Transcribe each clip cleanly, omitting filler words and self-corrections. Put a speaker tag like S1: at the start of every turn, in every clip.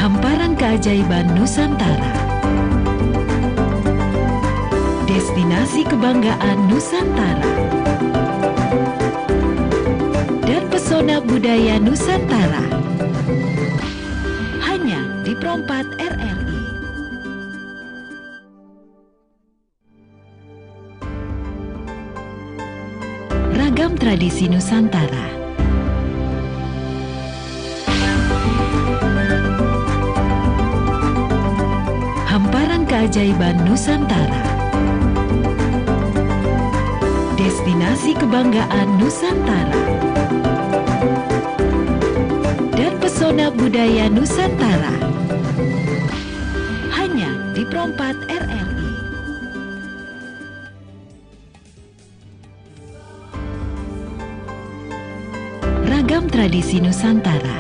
S1: Hamparan keajaiban Nusantara. Destinasi kebanggaan Nusantara. Dan pesona budaya Nusantara. Hanya di Perompat RRI. Ragam tradisi Nusantara. Hamparan keajaiban Nusantara. Destinasi kebanggaan Nusantara. Dan pesona budaya Nusantara. Hanya di Perompat RRI. Ragam tradisi Nusantara.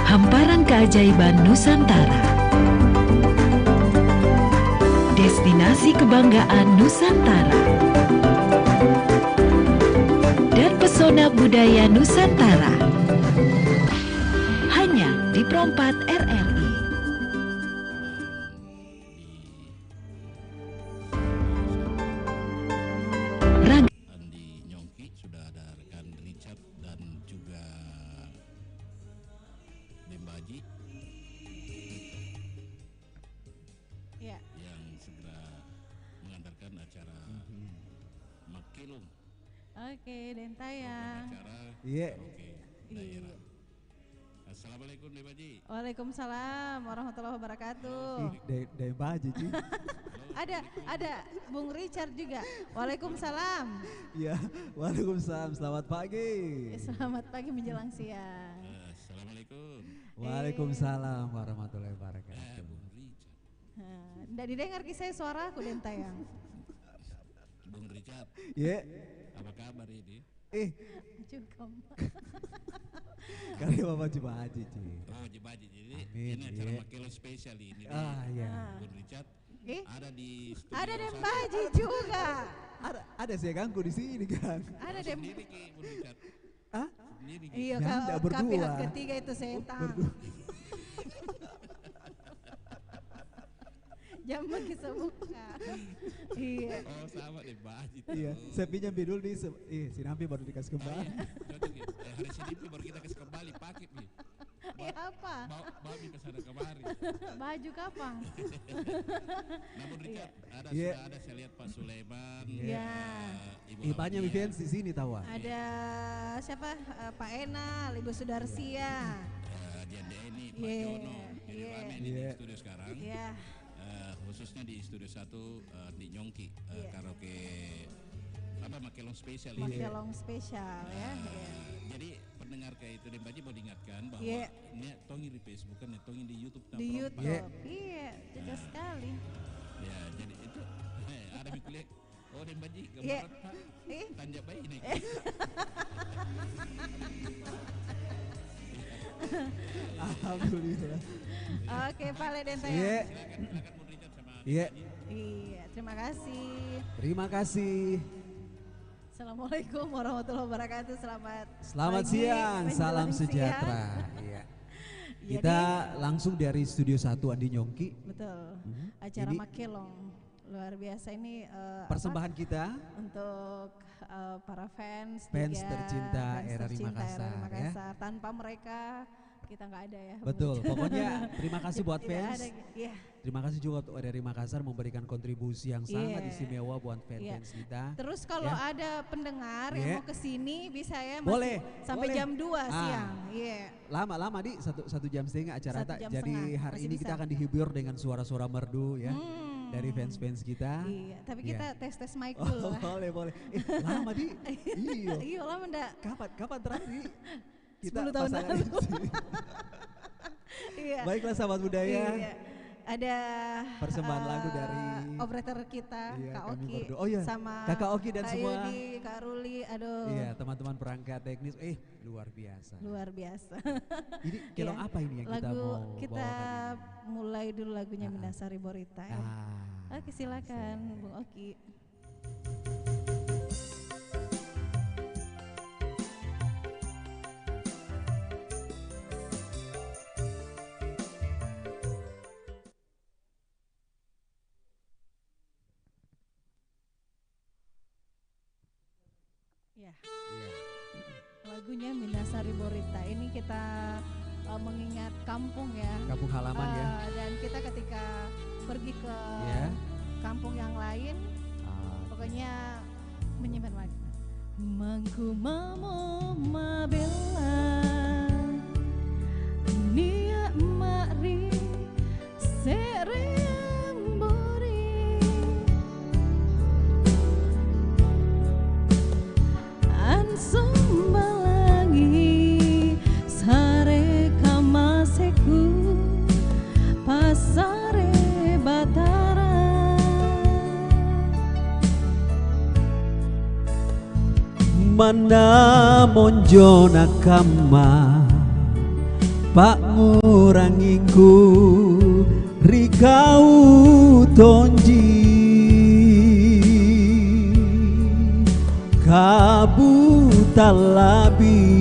S1: Hamparan keajaiban Nusantara. Destinasi kebanggaan Nusantara. Dan pesona budaya Nusantara. Hanya di Perompat RRI.
S2: Andi Nyongki, sudah ada rekan Richard dan juga Dembaji
S3: ya,
S2: yang segera mengantarkan acara Makilung.
S3: oke, dan tayang.
S2: Acara
S4: Iya.
S2: karaoke daerah. Assalamualaikum Dembaji.
S3: Waalaikumsalam warahmatullahi wabarakatuh.
S4: Dari baju sih.
S3: Ada Bung Richard juga. Waalaikumsalam.
S4: Iya, waalaikumsalam. Selamat pagi.
S3: Selamat pagi menjelang siang.
S2: Assalamualaikum.
S4: Waalaikumsalam warahmatullahi wabarakatuh.
S2: Bung Richard.
S3: Nggak didengar kisah suara aku dan tayang.
S2: Bung Richard,
S4: Iya.
S2: apa kabar ini?
S3: Cukup.
S4: Kali Bapak coba aja sih.
S2: Oh, Jebaji. Jadi
S4: Amin,
S2: ini acara
S4: iya.
S2: Makilung spesial ini.
S4: Iya.
S2: Bung Richard ada di studio.
S3: Ada dan
S2: satu.
S3: Baji juga.
S4: Ada saya ganggu di sini kan.
S3: Ada dan
S2: Sendiri Ki, Bung Richard.
S4: Hah?
S2: Sendiri Ki.
S3: iya,
S4: Nggak,
S3: kalau
S4: berdua.
S3: pihak ketiga itu setan.
S4: Berdua.
S3: Jaman kisah buka. Iya.
S2: Oh, sama deh Baji.
S4: Iya, saya pinjam bidul di si Nampi baru dikasih kembali.
S2: Cocok ya. Hari Senin baru kita kasih kembali pakai nih.
S3: Ya apa?
S2: Bawa ke sana kemari.
S3: Baju kapan?
S2: Namun Richard,
S4: Iya.
S2: sudah ada saya lihat Pak Sulaiman.
S3: Iya.
S2: Ibu
S4: Banyak
S2: Hamidia,
S4: fans di sini tahu.
S3: Ada siapa? Pak Enal, Ibu Sudarsia.
S2: Dian Deni, Pak
S3: Iya,
S2: Jono. Jadi
S3: iya.
S2: rame ini
S4: Iya.
S2: di studio sekarang.
S3: Iya.
S2: Khususnya di studio 1 di Nyongki
S3: Iya.
S2: karaoke Makilong spesial ini.
S3: Makelong spesial ya. Iya.
S2: Jadi pendengar kayak itu Dembaji mau diingatkan bahwa
S3: Iya.
S2: ini tongi di Facebook kan, tongi di YouTube.
S3: Di
S2: Perompat.
S3: YouTube. Iya, cocok sekali.
S2: Ya, jadi itu ada mikulik. Oh, Dembaji
S3: Iya.
S2: gambaran Pak.
S3: Ih.
S2: Tanjak bayi nih.
S4: Alhamdulillah.
S3: Oke, Pak Leden
S4: Iya.
S3: Tayang.
S2: Silakan Bung Richard sama
S4: Iya.
S3: Iya, terima kasih.
S4: Terima kasih.
S3: Assalamualaikum warahmatullahi wabarakatuh.
S4: Selamat
S3: pagi,
S4: siang, salam
S3: menjelang
S4: sejahtera.
S3: siang.
S4: Iya.
S3: Jadi,
S4: Kita langsung dari Studio 1 Andi Nyongki.
S3: betul. Acara
S4: Ini
S3: Makelong luar biasa ini
S4: persembahan kita
S3: untuk para fans
S4: Fans
S3: juga,
S4: tercinta
S3: fans
S4: RRI
S3: tercinta
S4: Makassar,
S3: RRI
S4: ya.
S3: Makassar. Tanpa mereka kita nggak ada ya.
S4: betul. Pokoknya terima kasih buat
S3: Tidak
S4: fans.
S3: ada, iya.
S4: Terima kasih juga untuk RRI Makassar memberikan kontribusi yang sangat
S3: Iya.
S4: istimewa buat
S3: Iya.
S4: fans-fans kita.
S3: Terus kalau
S4: Ya.
S3: ada pendengar
S4: Iya.
S3: yang mau kesini bisa ya
S4: Boleh,
S3: sampai
S4: boleh.
S3: jam 2
S4: Ah.
S3: siang. Iya.
S4: Lama di satu jam setengah acara.
S3: 1 jam
S4: Jadi
S3: setengah,
S4: hari
S3: masih
S4: ini
S3: bisa.
S4: kita akan dihibur dengan suara-suara merdu ya dari
S3: Hmm.
S4: fans-fans kita.
S3: Iya, tapi
S4: Iya.
S3: kita tes mic
S4: Oh,
S3: dulu lah.
S4: boleh. Lama di. Iya.
S3: Iya lama ndak?
S4: Kapan terakhir Di? kita
S3: 10 tahun
S4: pasangan
S3: lalu.
S4: ini?
S3: Iya.
S4: Baiklah sahabat budaya.
S3: Iya. Ada
S4: Persembahan lagu dari
S3: operator kita
S4: Iya,
S3: Kak
S4: kami
S3: Oki
S4: berdua. Oh iya,
S3: sama
S4: Kakak Oki dan
S3: Kak
S4: semua.
S3: Yudi, Kak Ruli, aduh.
S4: Iya, teman-teman perangkat teknis, luar biasa.
S3: Luar biasa.
S4: Ini kelong
S3: Iya.
S4: apa ini yang kita
S3: Lagu
S4: mau
S3: kita
S4: bawakan ini?
S3: mulai dulu lagunya Mendasari Borita ya. Oke, silakan Bung Oki. Ya. Lagunya Mindasari Borita ini kita mengingat kampung ya.
S4: Kampung halaman ya.
S3: Dan kita ketika pergi ke
S4: Ya.
S3: kampung yang lain, pokoknya menyimpan makna. Mangku mamo mabela nia mari serembori ansumbalangi sare kamaseku pasare batara
S4: mana monjo nakama pak ngurangingku rikau tonji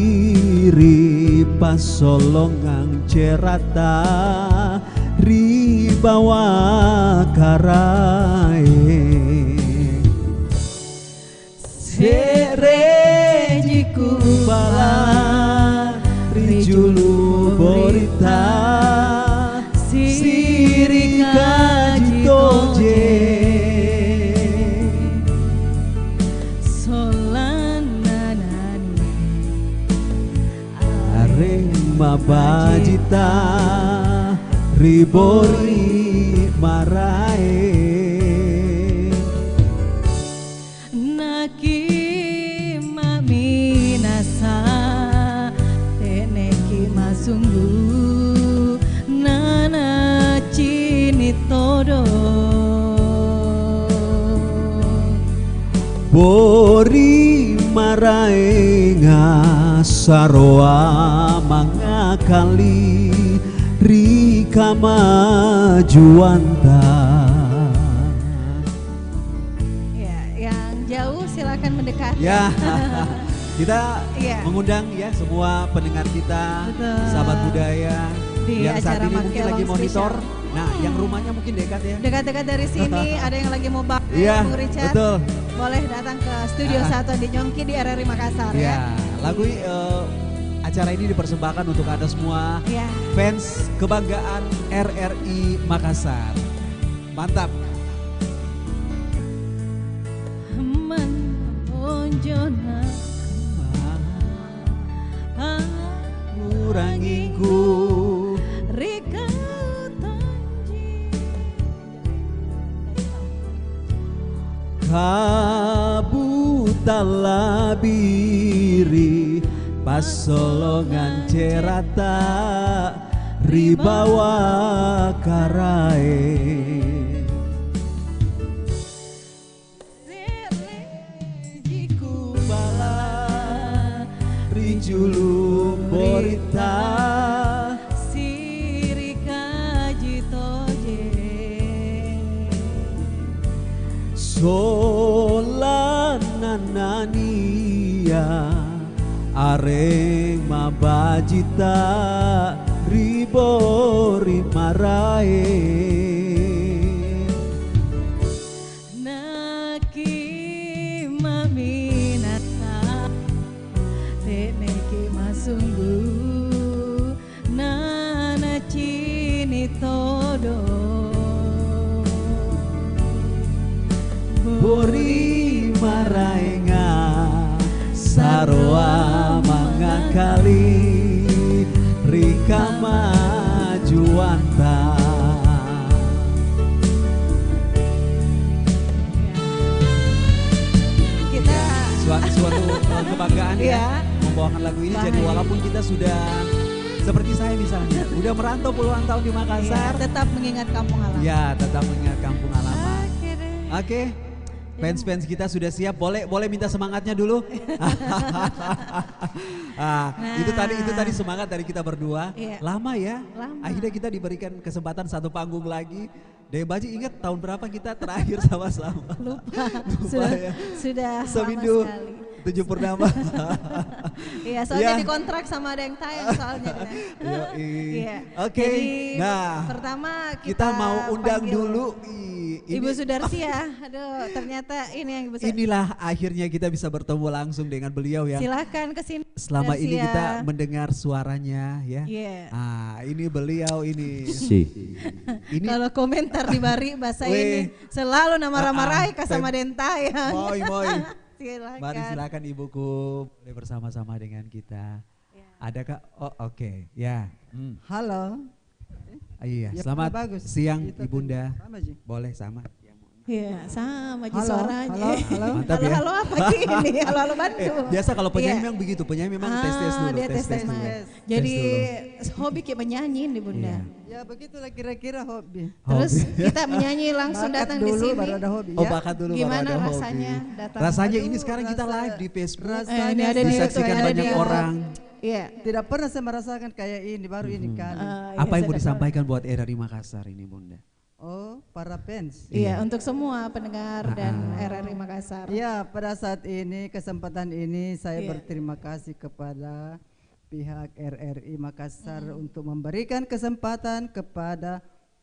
S4: kabutalabiri pasolongang cerata ribawa karae serejiku bala rijulu borita sirika jitoje
S3: solananani
S4: arema bajita ribori marae
S3: naki maminasa teneki masunggu nana cini todo
S4: bori marae ngasaroa mangakali rika majuanta.
S3: ya yang jauh silakan mendekat
S4: Ya, kita
S3: Iya.
S4: mengundang ya semua pendengar kita,
S3: Betul.
S4: sahabat budaya
S3: Di
S4: yang saat
S3: acara
S4: ini mungkin
S3: Makelong
S4: lagi monitor.
S3: Special.
S4: Nah, yang rumahnya mungkin dekat ya.
S3: dekat-dekat dari sini ada yang lagi mau bakar
S4: Iya,
S3: Bung Richard
S4: betul.
S3: boleh datang ke studio satu di Nyongki di RRI Makassar
S4: Ya,
S3: ya
S4: lagu acara ini dipersembahkan untuk Anda semua
S3: ya
S4: fans kebanggaan RRI Makassar. Mantap.
S3: Man onjona
S4: Kurangingku
S3: Rika tanji
S4: kabutalabiri pasolongan cerata ribawa karae
S3: Jiku
S4: bala rijulu borita
S3: Sirika jitoje
S4: solananania areng mabajita ribori marae
S3: Naki maminata Teneki masunggu Nana cini todo
S4: bori maraenga saroa mangakali rika majuanta.
S3: Kita
S4: Suatu kebanggaan ya
S3: ya
S4: membawakan lagu ini. Jadi
S3: Baik.
S4: walaupun kita sudah seperti saya misalnya udah merantau puluhan tahun di
S3: ya,
S4: Makassar,
S3: tetap mengingat kampung halaman.
S4: ya tetap mengingat kampung halaman.
S3: Oke deh.
S4: Oke, fans-fans kita sudah siap. Boleh minta semangatnya dulu. Itu tadi semangat dari kita berdua.
S3: Iya.
S4: Lama ya.
S3: Lama.
S4: Akhirnya kita diberikan kesempatan satu panggung lagi. Deh Baji ingat tahun berapa kita terakhir sama-sama?
S3: Lupa.
S4: Lupa
S3: sudah
S4: ya.
S3: sudah lama
S4: Seminggu
S3: sekali.
S4: 7 purnama.
S3: Iya, soalnya
S4: Ya.
S3: dikontrak sama ada yang tayang soalnya.
S4: Yoi.
S3: Iya.
S4: Oke,
S3: Jadi
S4: nah
S3: pertama
S4: kita mau undang
S3: panggil
S4: dulu.
S3: Ibu Sudarsi ya. Aduh, ternyata ini yang Ibu Sudarsi.
S4: Inilah akhirnya kita bisa bertemu langsung dengan beliau ya.
S3: Silahkan ke sini.
S4: Selama ini
S3: Sudarsi
S4: kita
S3: ya.
S4: mendengar suaranya ya.
S3: Iya.
S4: Ini beliau ini. Ini
S3: Kalau komentar di Bari bahasa
S4: Weh.
S3: ini selalu nama Ramarai sama
S4: Pem-
S3: Dentaya.
S4: Moi moi.
S3: Silakan.
S4: Mari silakan ibuku boleh bersama-sama dengan kita. Ada Kak? Oh oke ya.
S5: Halo.
S4: Iya,
S5: Ya,
S4: selamat
S5: bagus.
S4: siang
S5: Kita
S4: Ibunda.
S5: sama, Ji.
S4: Boleh sama.
S3: Iya, sama Ji
S5: Halo,
S3: suaranya.
S5: halo, halo.
S4: Mantap ya.
S3: Halo apa ini? Halo Bandung.
S4: Biasa kalau penyanyi
S3: Iya.
S4: memang begitu, penyanyi memang tes dulu,
S3: dia
S4: tes
S3: tes
S4: dulu.
S3: Jadi
S4: Tes
S3: hobi kayak menyanyi nih Bunda.
S4: Iya.
S5: Ya begitulah kira-kira hobi.
S3: Terus
S4: Hobi.
S3: kita menyanyi langsung
S5: Bakat
S3: datang di
S5: dulu
S3: sini.
S5: baru ada hobi
S4: Oh
S5: ya.
S4: bakat dulu baru
S3: Gimana
S4: ada hobi.
S3: rasanya datang?
S4: Rasanya ini
S5: Aduh,
S4: sekarang kita
S5: rasa-
S4: live di Facebook.
S5: rasanya
S3: ini ada di
S4: disaksikan
S3: YouTube, ada
S4: banyak
S3: di-
S4: orang.
S3: Iya.
S5: Tidak pernah saya merasakan kayak ini, baru ini kali.
S4: Apa yang mau
S3: sudah.
S4: disampaikan buat RRI Makassar ini Bunda?
S5: Oh, para fans.
S3: Iya, untuk semua pendengar dan RRI Makassar.
S5: Ya, pada saat ini kesempatan ini saya
S3: Iya.
S5: berterima kasih kepada pihak RRI Makassar untuk memberikan kesempatan kepada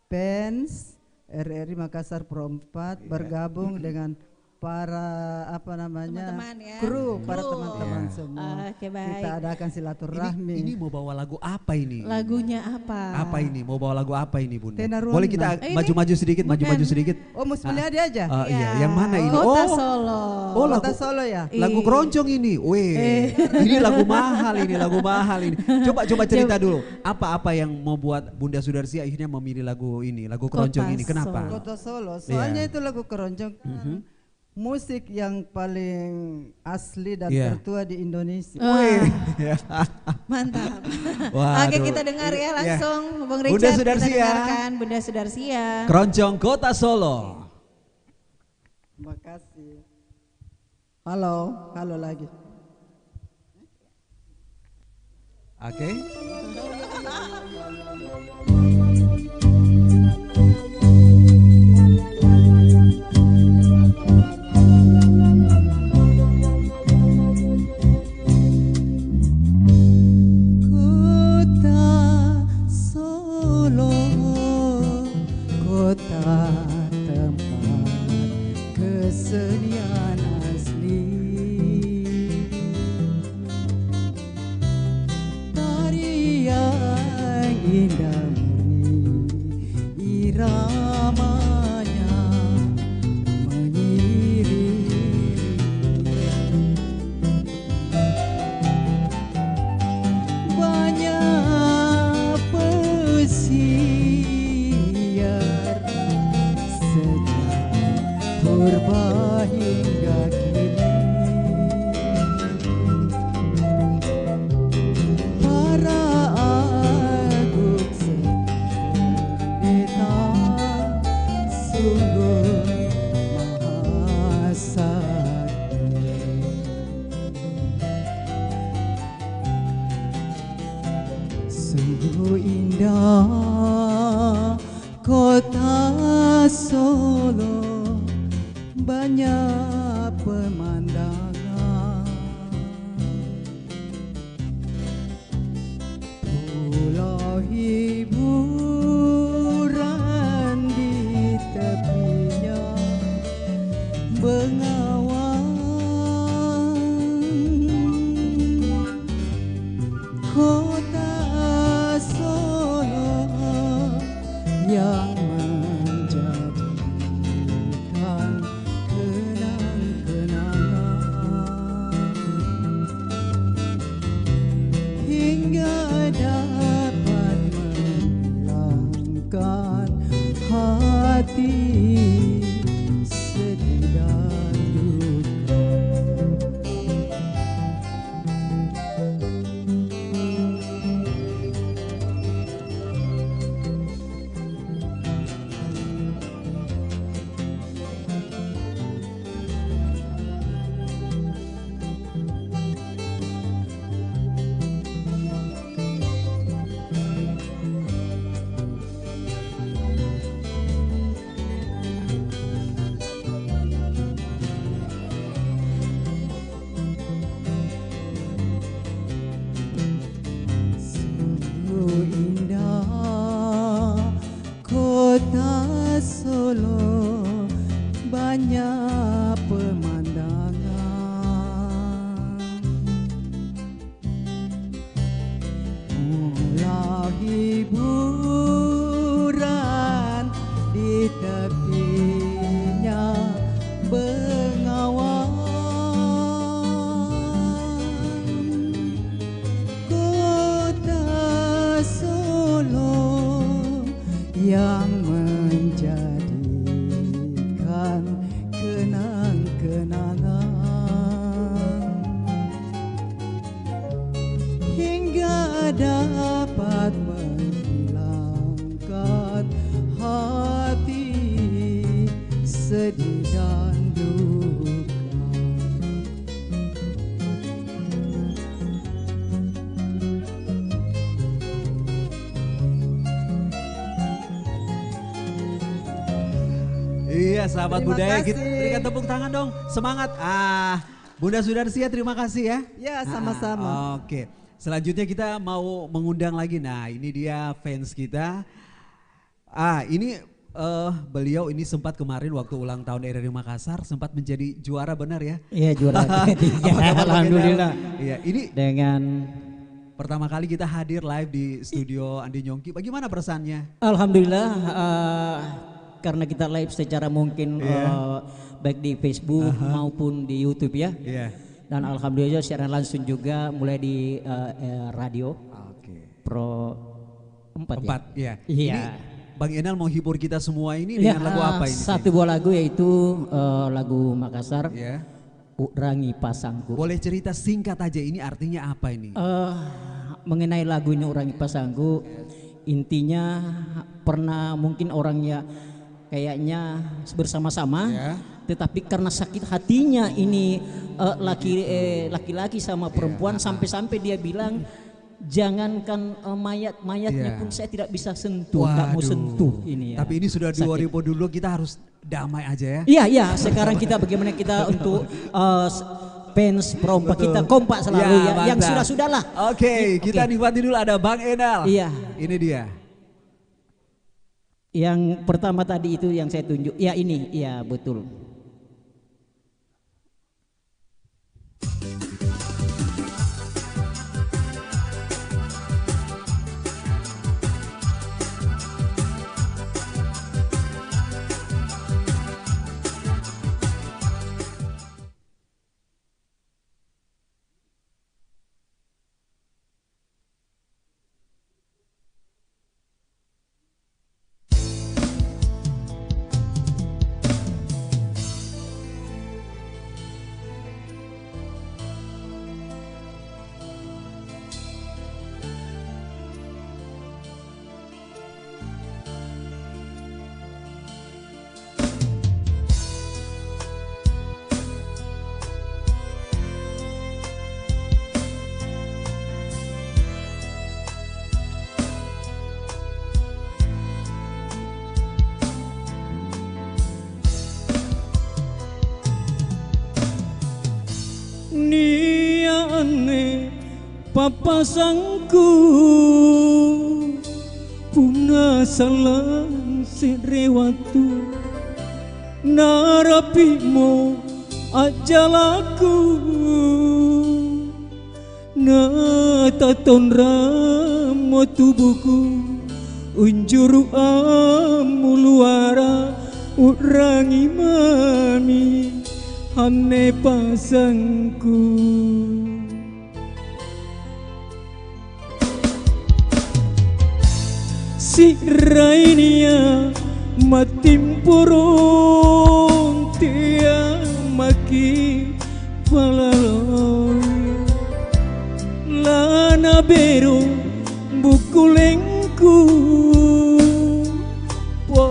S5: fans RRI Makassar Pro 4 bergabung dengan para apa namanya
S3: Teman-teman ya.
S5: kru, para
S3: Kru.
S5: teman-teman
S4: Iya.
S5: semua.
S3: Oke, baik.
S5: Kita adakan silaturahmi.
S4: Ini mau bawa lagu apa ini?
S3: Lagunya apa?
S4: Apa ini? Mau bawa lagu apa ini Bunda?
S5: Tenaruan
S4: Boleh kita
S3: Ini
S4: maju-maju sedikit, maju-maju
S3: bukan.
S4: sedikit?
S5: Oh, Musmuli Adi aja.
S4: Iya, yang mana ini?
S3: Kota
S4: Oh,
S3: Solo.
S4: oh lagu
S5: Kota Solo ya.
S4: lagu
S3: Ih.
S4: keroncong ini. Weh, ini lagu mahal ini, lagu mahal ini. Coba cerita dulu. Apa-apa yang membuat Bunda Sudarsi akhirnya memilih lagu ini, lagu keroncong
S3: Kota
S4: ini? Kenapa?
S3: Solo.
S5: Kota Solo. Soalnya
S4: Iya.
S5: itu lagu keroncong musik yang paling asli dan
S4: Iya.
S5: tertua di Indonesia.
S3: Wih,
S4: Ya.
S3: mantap.
S4: Waduh.
S3: Oke, kita dengar ya
S4: Iya.
S3: langsung Bung
S4: Bunda
S3: Richard,
S4: Sudarsi
S3: kita
S4: ya.
S3: dengarkan Bunda Sudarsi ya.
S4: Keroncong Kota Solo.
S5: Terima kasih. Halo, halo lagi.
S4: Oke.
S5: Kota Solo, kota tempat kesenian asli. Tarian indah murni, iramanya mengiring. Banyak pesiar sejak purba hingga kini. Para agung pendeta sungguh maha sakti. Sungguh indah kota Solo, banyak pemandangan. Pulau hiburan di tepinya bengawan. Kota Solo yang menjadikan kenangan. dapat menghilangkan hati sedih dan duka.
S4: Iya, sahabat
S5: Terima
S4: budaya,
S5: kasih.
S4: kita berikan tepuk tangan dong, semangat. Bunda Sudarsia, terima kasih ya.
S5: Ya, sama-sama.
S4: Oke, selanjutnya kita mau mengundang lagi. Nah, ini dia fans kita. Ini beliau ini sempat kemarin waktu ulang tahun RRI Makassar sempat menjadi juara, benar ya?
S6: Iya, juara ketiga.
S4: Apa kabar,
S6: Alhamdulillah.
S4: Iya, ini
S6: Dengan
S4: pertama kali kita hadir live di studio Andi Nyongki. Bagaimana perasaannya?
S6: alhamdulillah karena kita live secara mungkin baik di Facebook maupun di YouTube ya.
S4: Iya.
S6: Dan alhamdulillah siaran langsung juga mulai di radio
S4: Oke.
S6: Pro 4 ya.
S4: 4, iya.
S6: Iya.
S4: Ini Bang Enal mau hibur kita semua ini dengan lagu apa ini?
S6: Satu buah lagu yaitu lagu Makassar,
S4: Ya.
S6: Urangi Pasangku.
S4: Boleh cerita singkat aja, ini artinya apa ini?
S6: Mengenai lagunya Urangi Pasangku, intinya pernah mungkin orangnya kayaknya bersama-sama, tetapi karena sakit hatinya ini laki-laki sama perempuan sampai-sampai dia bilang jangankan mayatnya pun saya tidak bisa sentuh, nggak mau sentuh ini ya.
S4: Tapi ini sudah
S6: Sakit.
S4: 2000 dulu, kita harus damai aja ya.
S6: Iya, sekarang kita bagaimana kita untuk fans perompak kita kompak selalu ya. Yang
S4: mantap.
S6: sudah-sudahlah.
S4: Oke, kita
S6: Oke.
S4: nikmati dulu, ada Bang Enal.
S6: Iya.
S4: Ini dia.
S6: Yang pertama tadi itu yang saya tunjuk. Ya ini, iya betul.
S7: Niane papasangku puna salang sirewatu narapimo ajalaku na taton ramo tubuhku unjuru amuluara urangi mami ane pasangku. Si rainia matimpurong tia maki palaloy lana beru bukulengku po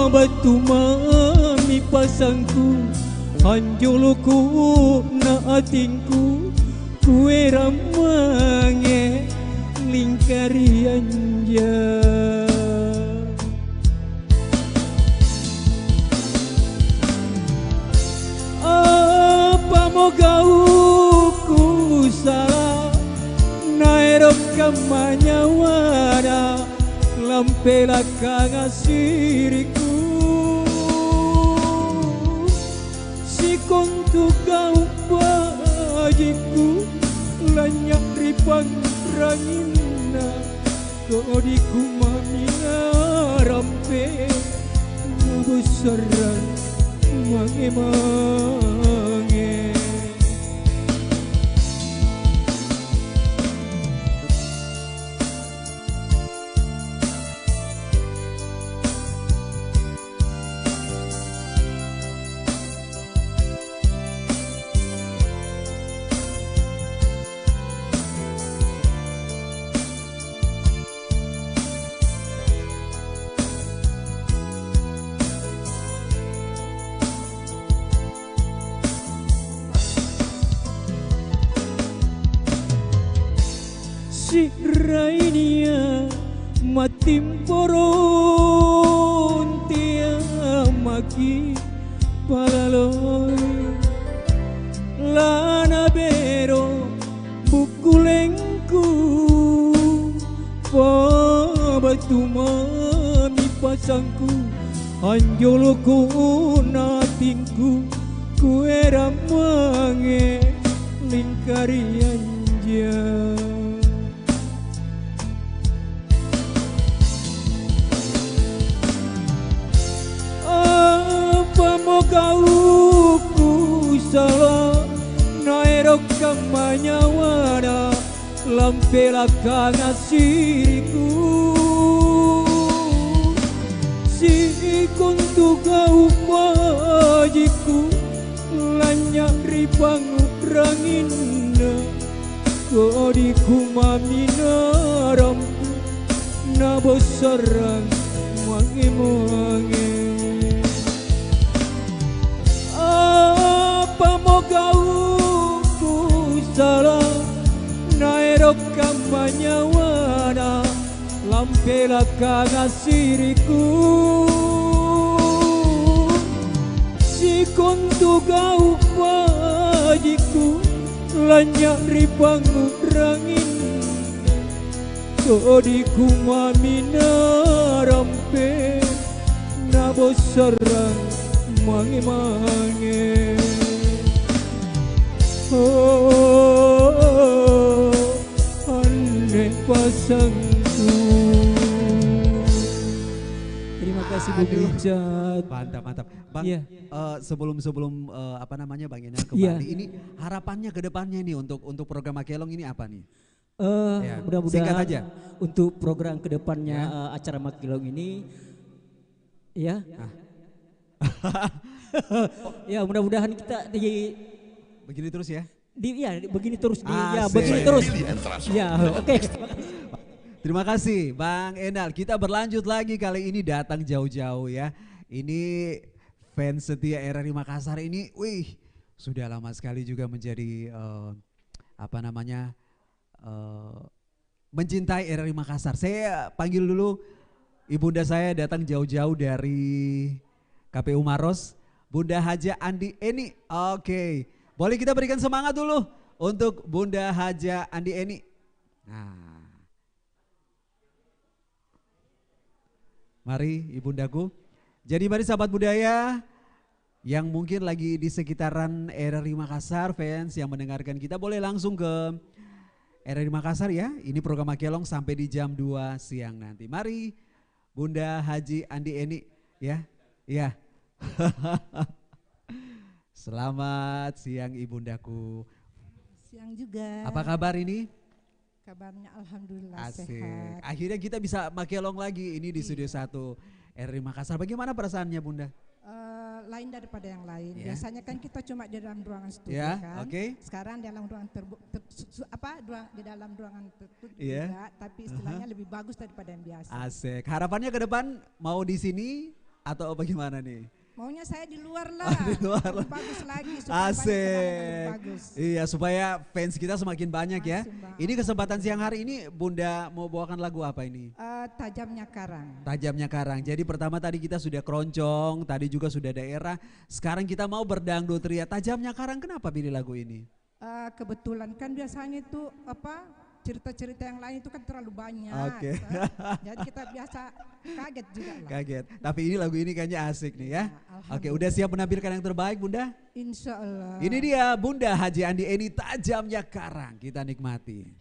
S7: batu mami pasangku hanjuluku na atingku kue ramange lingkari anja. Apa mau gauku salah naerok kamanya wada lampela kangasiriku untuk kau bajiku lanyak ripang rangina kau di kumamina rampe besaran mange-mange. si rainia matimporon tia maki palaloi lana bero bukulengku pabatu mami pasangku anjoloku natingku kuera mange lingkari anja apa mau kau salah naerok kamanya wana lampela kangasiriku si kuntu kau majiku lanyak ribangu rangina kodiku mamina rampu nabosarang mange-mange apa mau kau ku salah naerok kampanya wana lampela kangasiriku si kontu kau pajiku lanyak ribangu rangin kodiku mamina rampe nabosarang mange-mange oh aneh pasangku. Terima kasih Bu Richard.
S4: Mantap, mantap. Bang,
S7: Iya.
S4: sebelum apa namanya Bang Enal kembali, ini harapannya ke depannya nih untuk program Makelong ini apa nih? Ya, singkat
S6: Mudah-mudahan
S4: aja.
S6: untuk program kedepannya acara Makelong ini ya ya mudah-mudahan kita
S4: Begini terus ya.
S6: begini terus
S4: Asik.
S6: begini terus ya oke.
S4: Terima kasih Bang Enal. Kita berlanjut lagi kali ini datang jauh-jauh ya. Ini fans setia RRI Makassar ini, wih sudah lama sekali juga menjadi apa namanya mencintai RRI Makassar. Saya panggil dulu ibunda saya datang jauh-jauh dari KPU Maros, Bunda Haja Andi Eni. Oke, boleh kita berikan semangat dulu untuk Bunda Haja Andi Eni. Nah, mari ibundaku. Jadi mari sahabat budaya yang mungkin lagi di sekitaran RRI Makassar, fans yang mendengarkan kita boleh langsung ke RRI Makassar ya. Ini program Makelong sampai di jam 2 siang nanti. Mari Bunda Haji Andi Eni ya. Iya. Selamat siang ibundaku.
S3: Siang juga.
S4: Apa kabar ini?
S3: Kabarnya alhamdulillah
S4: Asik.
S3: sehat.
S4: Akhirnya kita bisa Makelong lagi ini di Studio 1 RRI Makassar. Bagaimana perasaannya Bunda?
S3: Lain daripada yang lain.
S4: Ya.
S3: Biasanya kan kita cuma di dalam ruangan studio
S4: Ya,
S3: kan.
S4: oke.
S3: Sekarang dalam ruangan di dalam ruangan tertutup
S4: Ya.
S3: juga, tapi istilahnya lebih bagus daripada yang biasa.
S4: Asik. Harapannya ke depan mau di sini atau bagaimana nih?
S3: Maunya saya di luar lah.
S4: Di luar lah.
S3: Lebih bagus lagi supaya banyak kenangan
S4: Asik.
S3: lebih bagus.
S4: Iya supaya fans kita semakin banyak ya.
S3: Masih, Mbak.
S4: Ini kesempatan siang hari ini Bunda mau bawakan lagu apa ini?
S3: Tajamnya karang.
S4: Tajamnya Karang. Jadi pertama tadi kita sudah keroncong, tadi juga sudah daerah. Sekarang kita mau berdangdut ria. Tajamnya Karang, kenapa pilih lagu ini?
S3: Kebetulan kan biasanya itu cerita-cerita yang lain itu kan terlalu banyak.
S4: Oke.
S3: Jadi kita biasa kaget juga lah.
S4: Kaget. Tapi ini lagu ini kayaknya asik nih ya.
S3: Nah,
S4: Oke, udah siap menampilkan yang terbaik Bunda?
S3: Insya Allah.
S4: Ini dia Bunda Haji Andi Eni, Tajamnya Karang. Kita nikmati.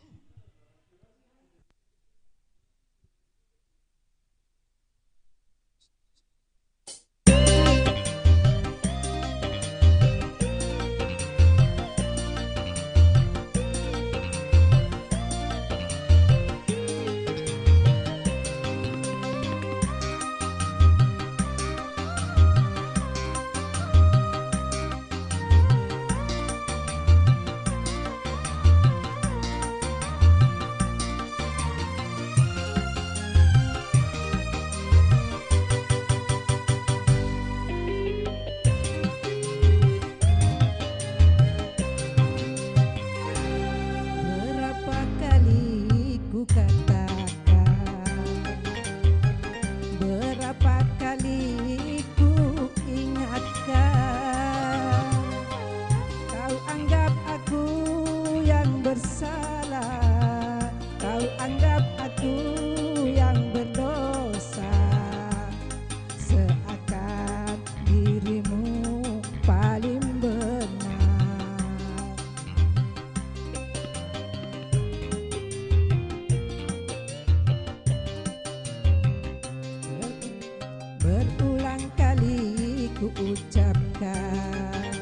S3: Berulang kali ku ucapkan,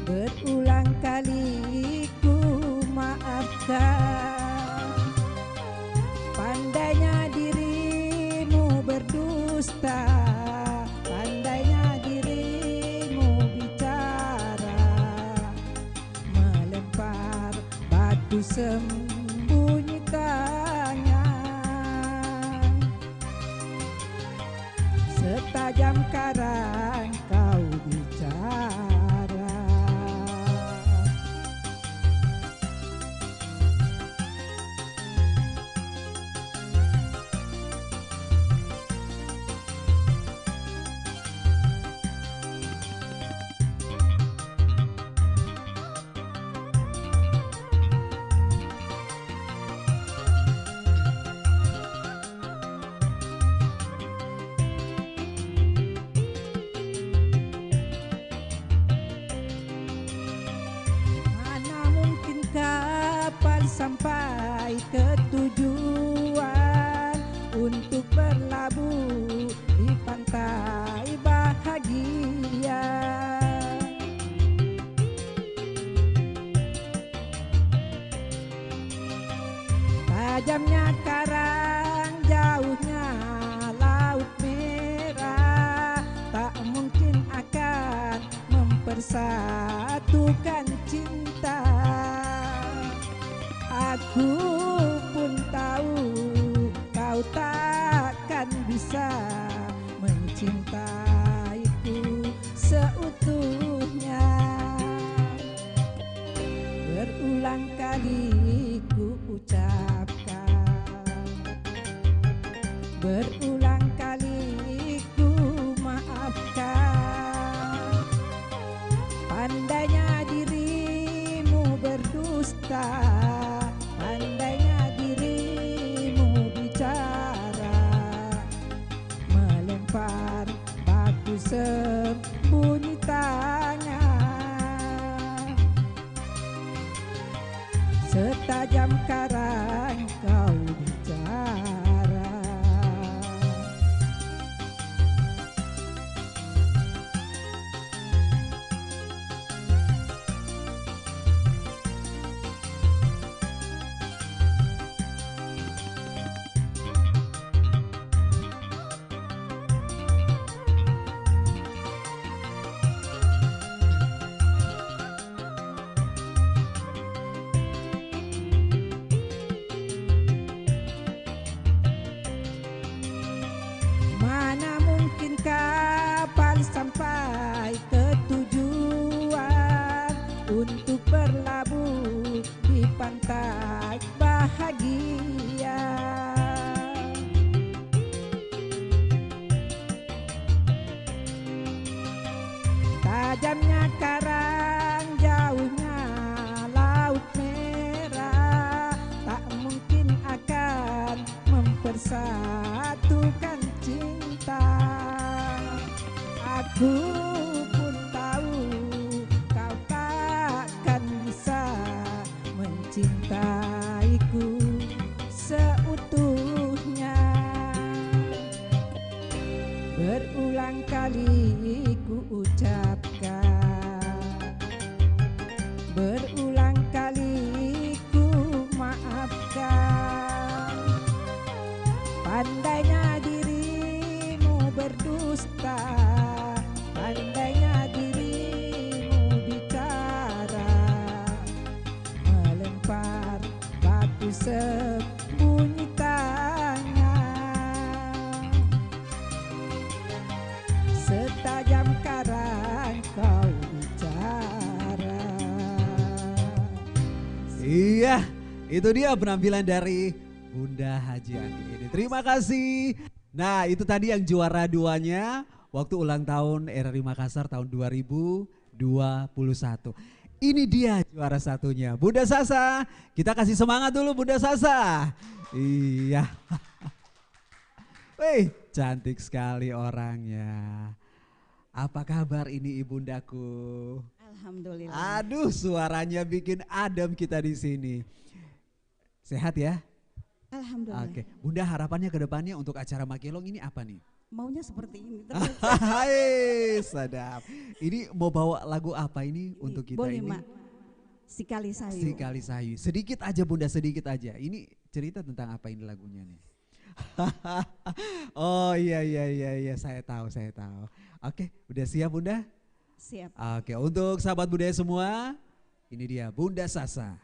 S3: berulang kali ku maafkan. Pandainya dirimu berdusta, pandainya dirimu bicara, melempar batu sembunyi tangan. Setajam karang kau bicara. Mana mungkin kapal sampai ke tujuan untuk berlabuh di pantai bahagia. Tajamnya karang, jauhnya laut merah, tak mungkin akan mempersatukan cinta. Aku pun tahu kau takkan bisa mencintaiku seutuhnya. Berulang kali ku ucapkan, berulang kali ku maafkan. Pandainya dirimu berdusta, pandainya dirimu bicara, melempar batu sembunyi tangan. Setajam karang kau bicara. Mana mungkin kapal sampai ke tujuan untuk berlabuh di pantai bahagia. Tajamnya karang, jauhnya laut merah, tak mungkin akan mempersatukan cinta. Aku pun tahu kau takkan bisa mencintaiku seutuhnya. Berulang kali ku ucapkan, berulang kali ku maafkan. Pandainya dirimu berdusta, pandainya dirimu bicara, melempar batu sembunyi tangan. Setajam karang kau bicara.
S4: Iya, itu dia penampilan dari Bunda Haji Ani ini. Terima kasih. Nah, itu tadi yang juara duanya waktu ulang tahun RRI Makassar tahun 2021. Ini dia juara satunya, Bunda Sasa. Kita kasih semangat dulu Bunda Sasa. Iya. Wih, cantik sekali orangnya. Apa kabar ini ibundaku?
S8: Alhamdulillah.
S4: Aduh, suaranya bikin adem kita di sini. Sehat ya?
S8: Alhamdulillah.
S4: Oke, Bunda harapannya ke depannya untuk acara Makelong ini apa nih?
S8: maunya seperti ini terus.
S4: Hai, sadap. Ini mau bawa lagu apa ini untuk kita
S8: Boleh,
S4: ini?
S8: Mak. Sikali Sayu.
S4: Sikali Sayu. Sedikit aja Bunda, sedikit aja. Ini cerita tentang apa ini lagunya nih? Oh iya, saya tahu. Oke, udah siap Bunda?
S8: Siap.
S4: Oke, untuk sahabat budaya semua, ini dia Bunda Sasa.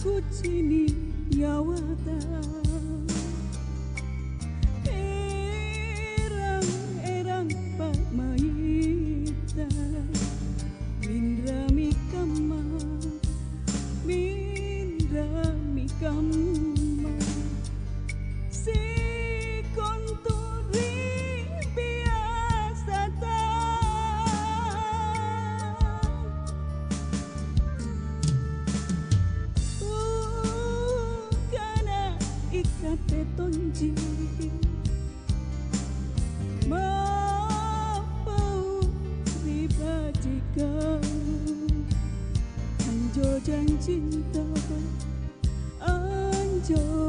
S7: Kucini yawata erang pak maita mindra mikama si konturi biasa ikate tonji mapau ribajika anjo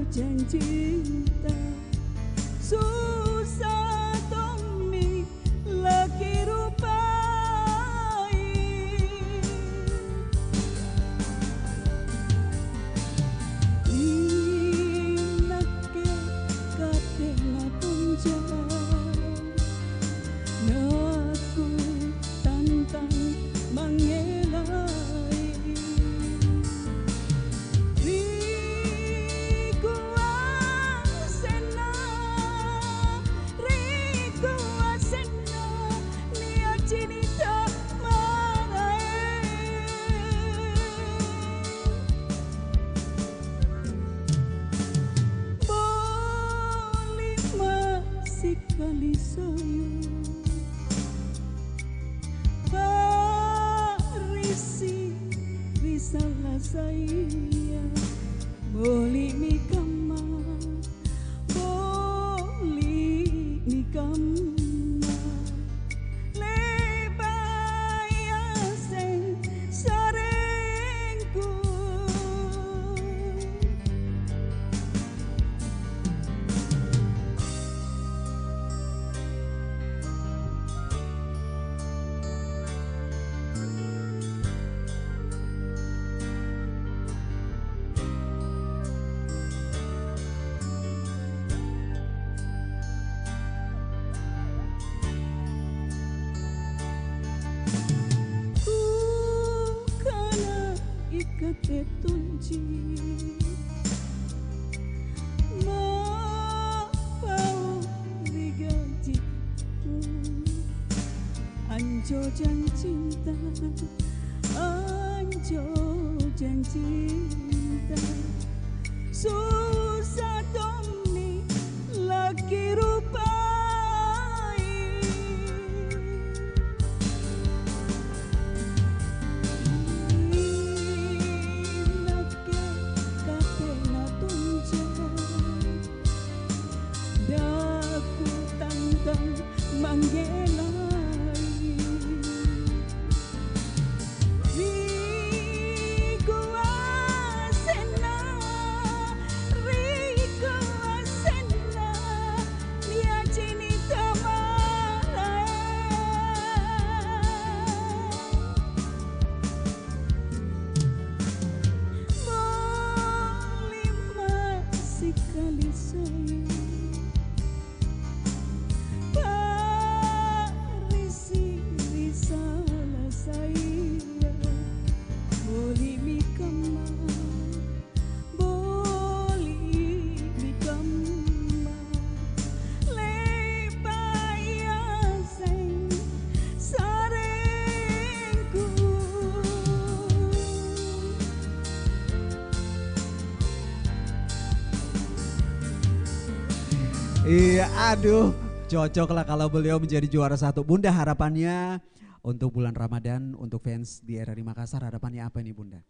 S7: jan cinta susah tomi lagi rupai inake kate ngatonjang naku tantang mangelai Sikali sayu Parisi risalah saya Boli mikama Boli mikama Lebaya seng sarengku ikate tunji mapau rigajiku anjo jan cinta susah domi lagi rupai daku tantang manggelai Riku asena Lia cini tamarae Molima sikali sayu
S4: Iya, aduh, cocok lah kalau beliau menjadi juara satu. Bunda, harapannya untuk bulan Ramadan, untuk fans di RRI Makassar, harapannya apa nih Bunda?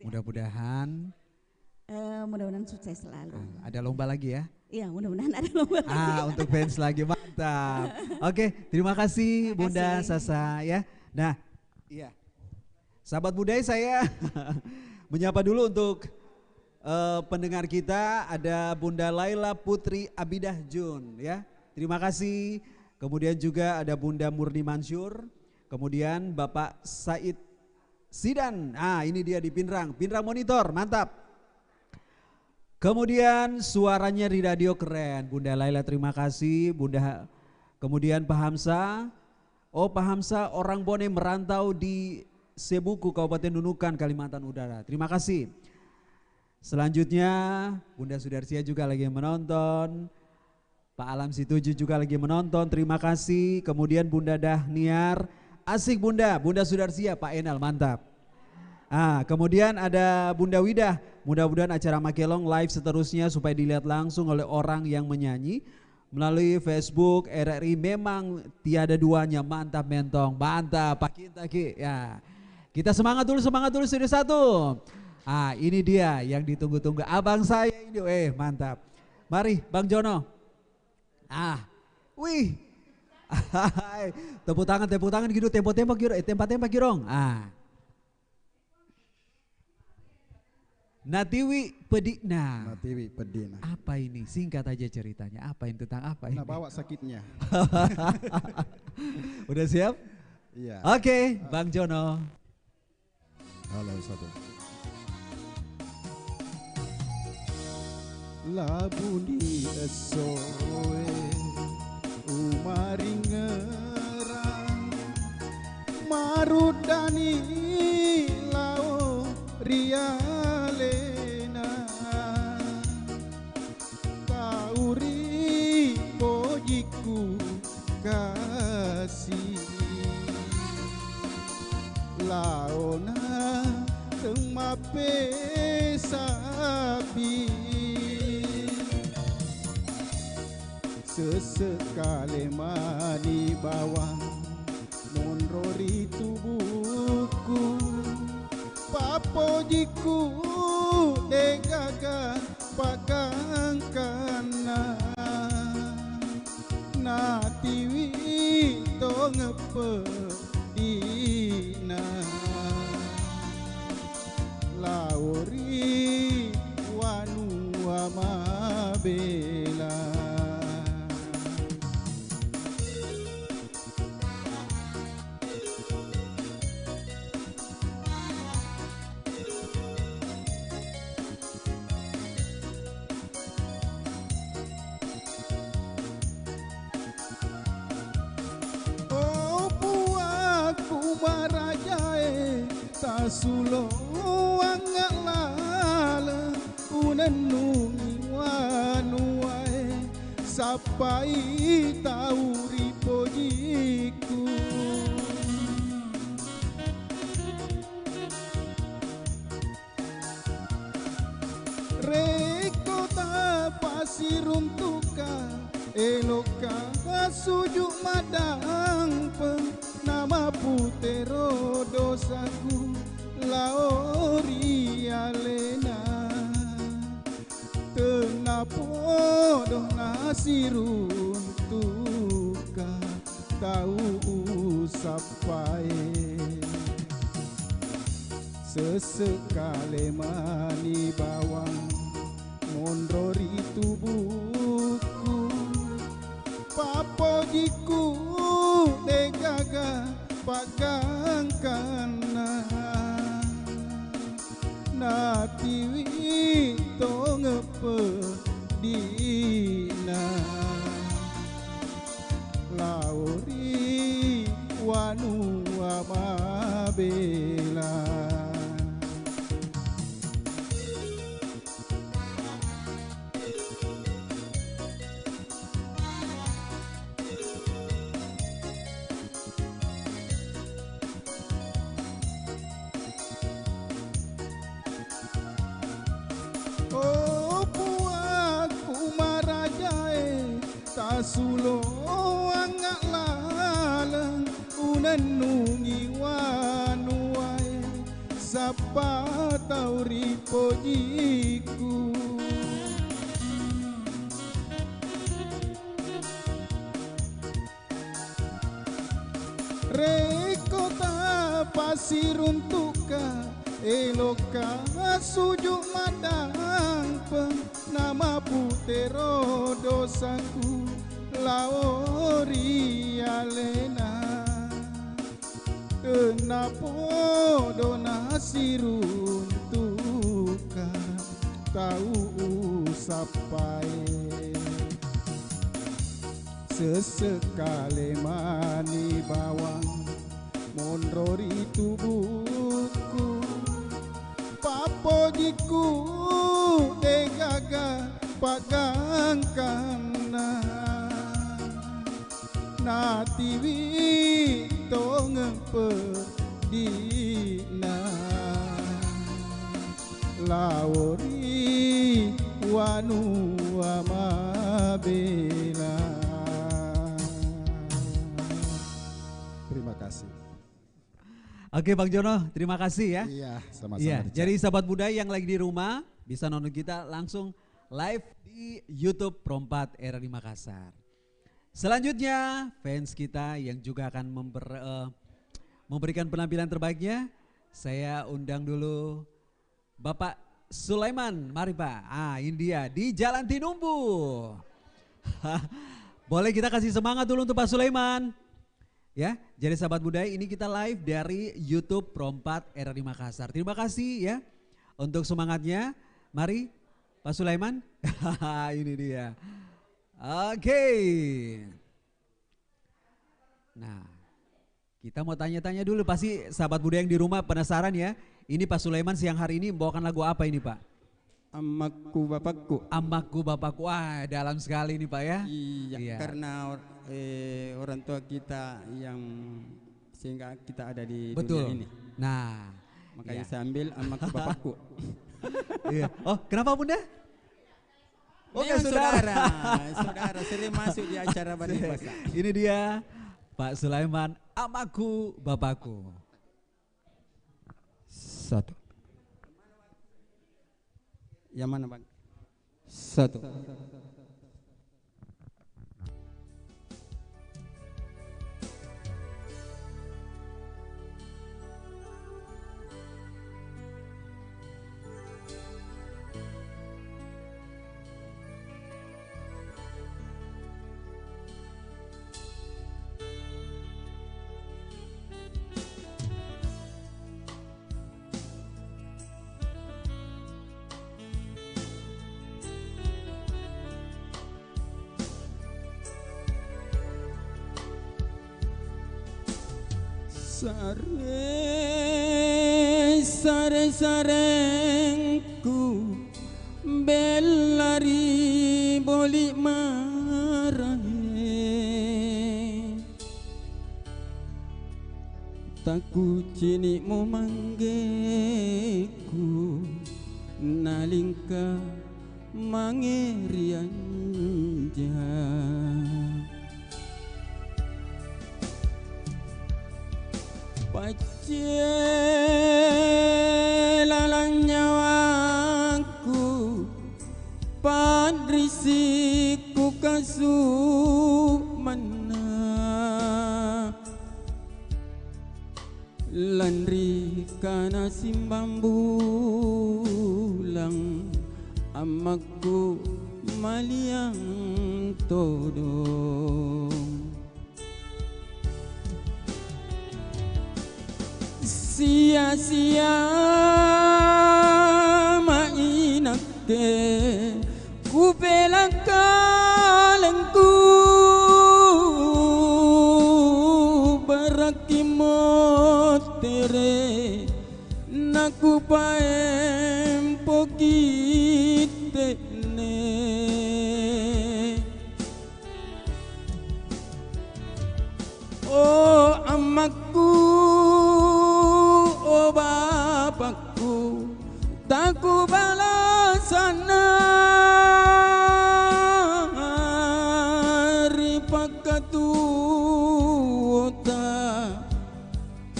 S4: Mudah-mudahan.
S8: Mudah-mudahan sukses selalu.
S4: Ada lomba lagi ya?
S8: Iya, mudah-mudahan ada lomba lagi.
S4: Untuk fans lagi, mantap. Oke, terima kasih Bunda Sasa ya. Nah, iya. Sahabat budaya, saya menyapa dulu untuk pendengar kita, ada Bunda Laila Putri Abidah Jun ya. Terima kasih. Kemudian juga ada Bunda Murni Mansur, kemudian Bapak Said Sidan. Ini dia di Pinrang Monitor, mantap. Kemudian suaranya di radio keren, Bunda Laila terima kasih. Bunda, kemudian Pak Hamsa. Oh, Pak Hamsa orang Bone merantau di Sebuku, Kabupaten Nunukan, Kalimantan Utara. Terima kasih. Selanjutnya Bunda Sudarsia juga lagi menonton. Pak Alam Situju juga lagi menonton, terima kasih. Kemudian Bunda Dahniar, asik Bunda Sudarsia, Pak Enal mantap. Kemudian ada Bunda Widah, mudah-mudahan acara Makelong live seterusnya supaya dilihat langsung oleh orang yang menyanyi. Melalui Facebook RRI memang tiada duanya, mantap Mentong, mantap Pak Kintaki ya. Kita semangat dulu sudah satu. Ini dia yang ditunggu-tunggu, abang saya ini, mantap. Mari Bang Jono. Wih, tepuk tangan gitu, tempo-tempo gitu, tempat-tempat girong. Natiwi Pedina. Apa ini? Singkat aja ceritanya. Apa ini, tentang apa ini?
S9: Bawa sakitnya.
S4: Udah siap?
S9: Iya.
S4: Oke, Bang Jono.
S9: Halo satu. Labuni esoe umaring ngerang marudani lao rialena kauri pojiku kasih laona temape sabi sesekali mani bawang monrori tubuhku papojiku degaga pakangkana natiwi to ngepedina lauri wanu amabela. Tasulo wangalala unanungi wanuae sapai tauri pojiku rekota pasiruntuka eloka sujuk madang nama putero dosaku laori alena tenapodo nasiruntuka tahu sapai sesekali mani bawang mondrori tubuhku papojiku degaga pakangkana natiwi to ngepedina lauri wanu amabela. sulo angak laleng unenungi wanuai sapa tau ripo jiku rekota pasiruntuka eloka sujuk madang peng nama putero dosaku laori alena kenapa dona siruntuka tahu usapai sesekali mani bawang monrori tubuhku papojiku degaga pagangkana natiwi tongepe dina lawori wanu amabela. Terima kasih.
S4: Oke Bang Jono, terima kasih ya.
S9: Iya, sama-sama.
S4: Iya, jadi sahabat budaya yang lagi di rumah bisa nonton kita langsung live di YouTube Pro4 RRI Makassar. Selanjutnya fans kita yang juga akan memberikan penampilan terbaiknya, saya undang dulu Bapak Sulaiman, mari Pak. Ini dia di Jalan Tinumbu. Boleh kita kasih semangat dulu untuk Pak Sulaiman. Ya, jadi sahabat budaya ini kita live dari YouTube Pro4 RRI Makassar. Terima kasih ya untuk semangatnya. Mari Pak Sulaiman. Ini dia. Oke. Nah, kita mau tanya-tanya dulu, pasti sahabat budaya yang di rumah penasaran ya. Ini Pak Sulaiman siang hari ini membawakan lagu apa ini Pak?
S10: Amaku Bapakku.
S4: Amaku Bapakku. Wah, dalam sekali ini Pak ya.
S10: Iya. Karena orang tua kita yang sehingga kita ada di dunia ini.
S4: Nah,
S10: makanya saya ambil Amaku Bapakku.
S4: Iya. Oh, kenapa Bunda?
S10: Oke, saudara sering masuk di acara Bani Puasa.
S4: Ini dia Pak Sulaiman, Amaku Bapakku.
S10: Satu. Yang mana Bang? Satu. Sarengku belari bolik marahe taku cini mo manggeku nalingka mangerian lalang nyawaku padrisiku kasumana landri kana simbambulang amaku maliang todong sia-sia mainake ku pelangkalengku barakimotere naku paem pokite oh amaku Bapakku taku balasana tuota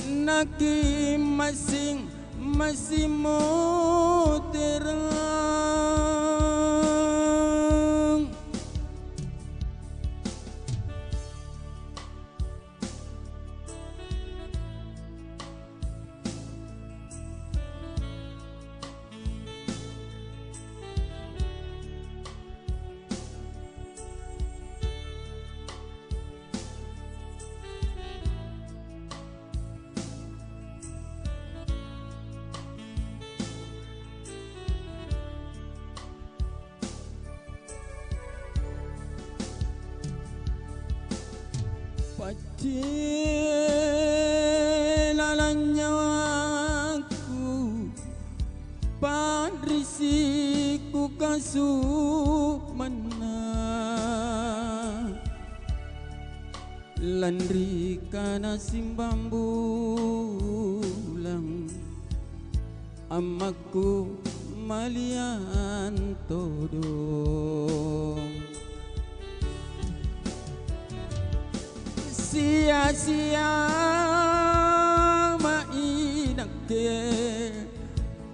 S10: naki masing mo terang Pacelalan nyawaku padrisiku kasuk mana landri kana simbambulang amaku malian todong sia-sia mainake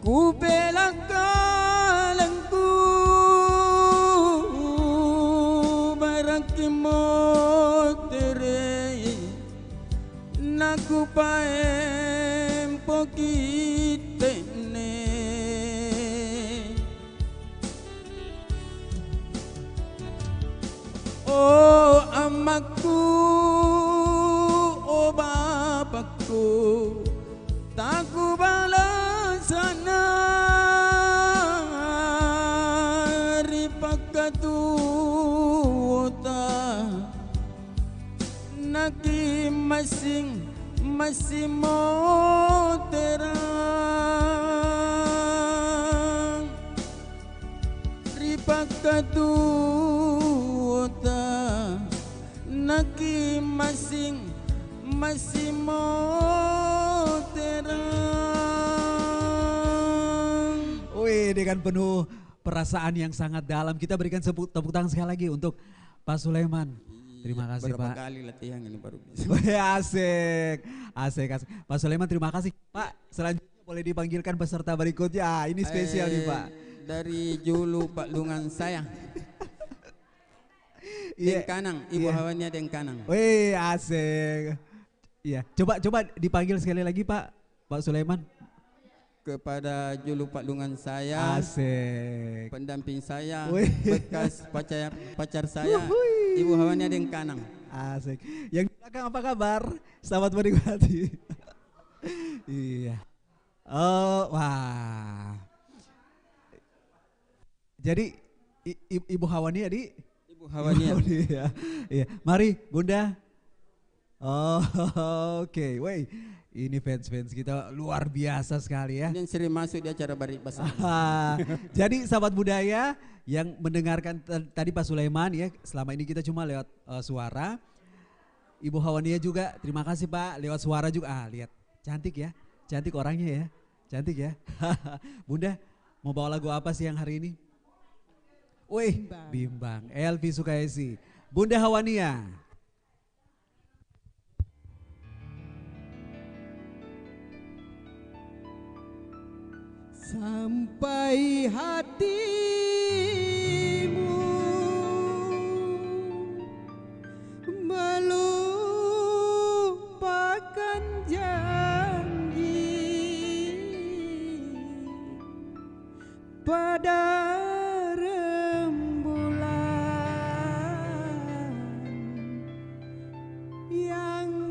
S10: ku belakalanku barangki motere naku paem pokitene oh amaku taku balasana ripakatuota naki masing mo terang ripakatuota naki masing mo terang.
S4: Wih, dengan penuh perasaan yang sangat dalam kita berikan tepuk tangan sekali lagi untuk Pak Sulaiman. Terima kasih
S10: berapa
S4: Pak.
S10: kali latihan ini baru bisa.
S4: Wih, asik. Pak Sulaiman terima kasih. Pak, selanjutnya boleh dipanggilkan peserta berikutnya. Ah, ini spesial nih Pak.
S10: Dari Julu Pak Lungan saya. Deng Kanang, Ibu Hawanya Deng Kanang.
S4: Wih, asik. Iya, coba dipanggil sekali lagi Pak Sulaiman.
S10: Kepada Julu Pak Lungan saya,
S4: asik.
S10: pendamping saya, bekas pacar saya, Ibu Hawanya Deng Kanang.
S4: Asik. Yang di belakang apa kabar? Selamat menikmati. Iya. Oh, wah. Jadi Ibu Hawania di?
S10: Ibu Hawania.
S4: Iya. Mari Bunda. Oh, oke. Woi, ini fans kita luar biasa sekali ya.
S10: Dan sering masuk di acara Barik Basah.
S4: Jadi sahabat budaya yang mendengarkan tadi Pak Sulaiman ya, selama ini kita cuma lewat suara. Ibu Hawania juga terima kasih Pak, lewat suara juga. Ah, lihat. Cantik ya. Cantik orangnya ya. Cantik ya. Bunda, mau bawa lagu apa sih yang hari ini? Wih, Bimbang. Elvi Sukaisi. Bunda Hawania.
S7: Sampai hatimu melupakan janji pada rembulan yang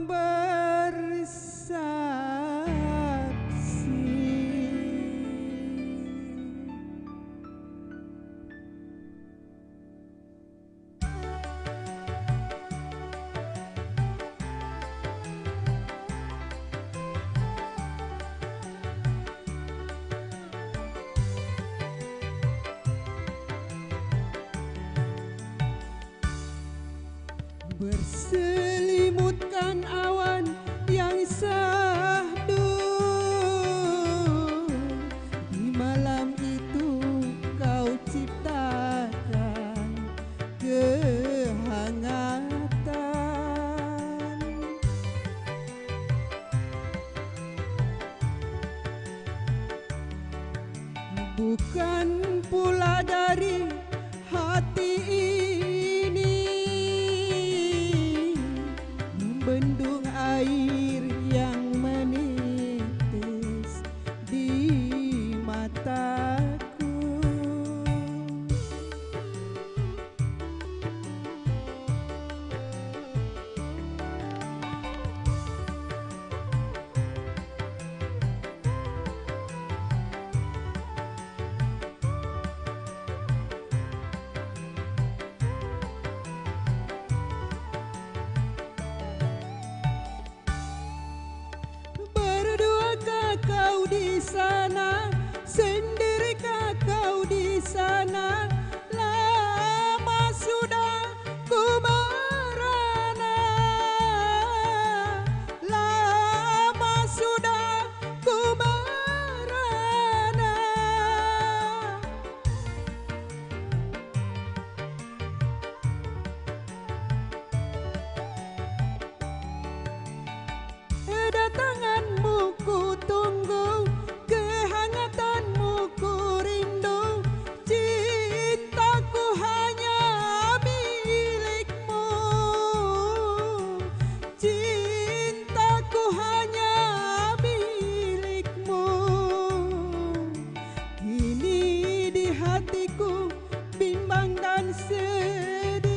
S7: berselimutkan awan yang syahdu. Di malam itu kau ciptakan kehangatan bukan pula dari hati ini membendung air yang menetes di mataku. Berduakah kau di sana, sendirikah kau di sana? Lama sudah ku merana, lama sudah ku merana. Kedatanganmu ku tunggu, kehangatanmu ku rindu, cintaku hanya milikmu, cintaku hanya milikmu. Kini di hatiku bimbang dan sedih,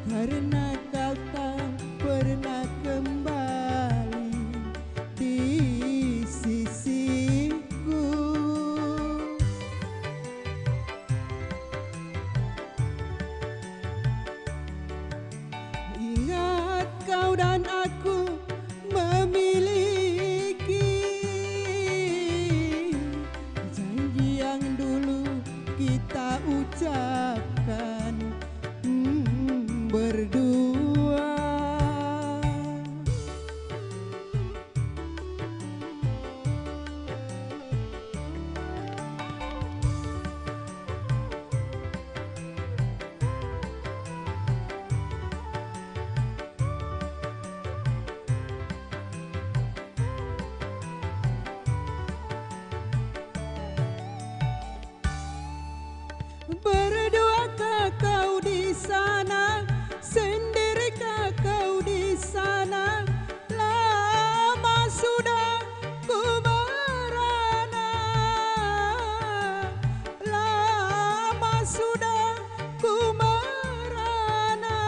S7: karena kau tak pernah kembali di sisiku. Ingat kau dan aku memiliki janji yang dulu kita ucapkan berdua. Berduakah kau di sana, sendirikah kau di sana? Lama sudah ku merana, lama sudah ku merana.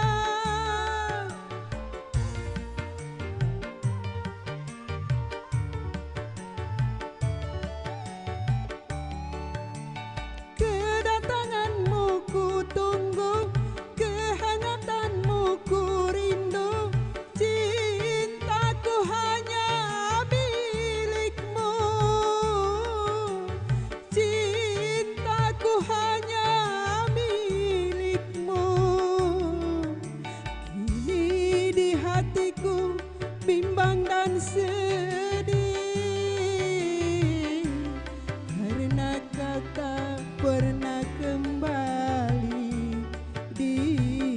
S7: Kedatanganmu ku tunggu, kehangatanmu ku rindu, cintaku hanya milikmu, cintaku hanya milikmu. Kini di hatiku bimbang dan sedih, karena kau tak pernah kembali di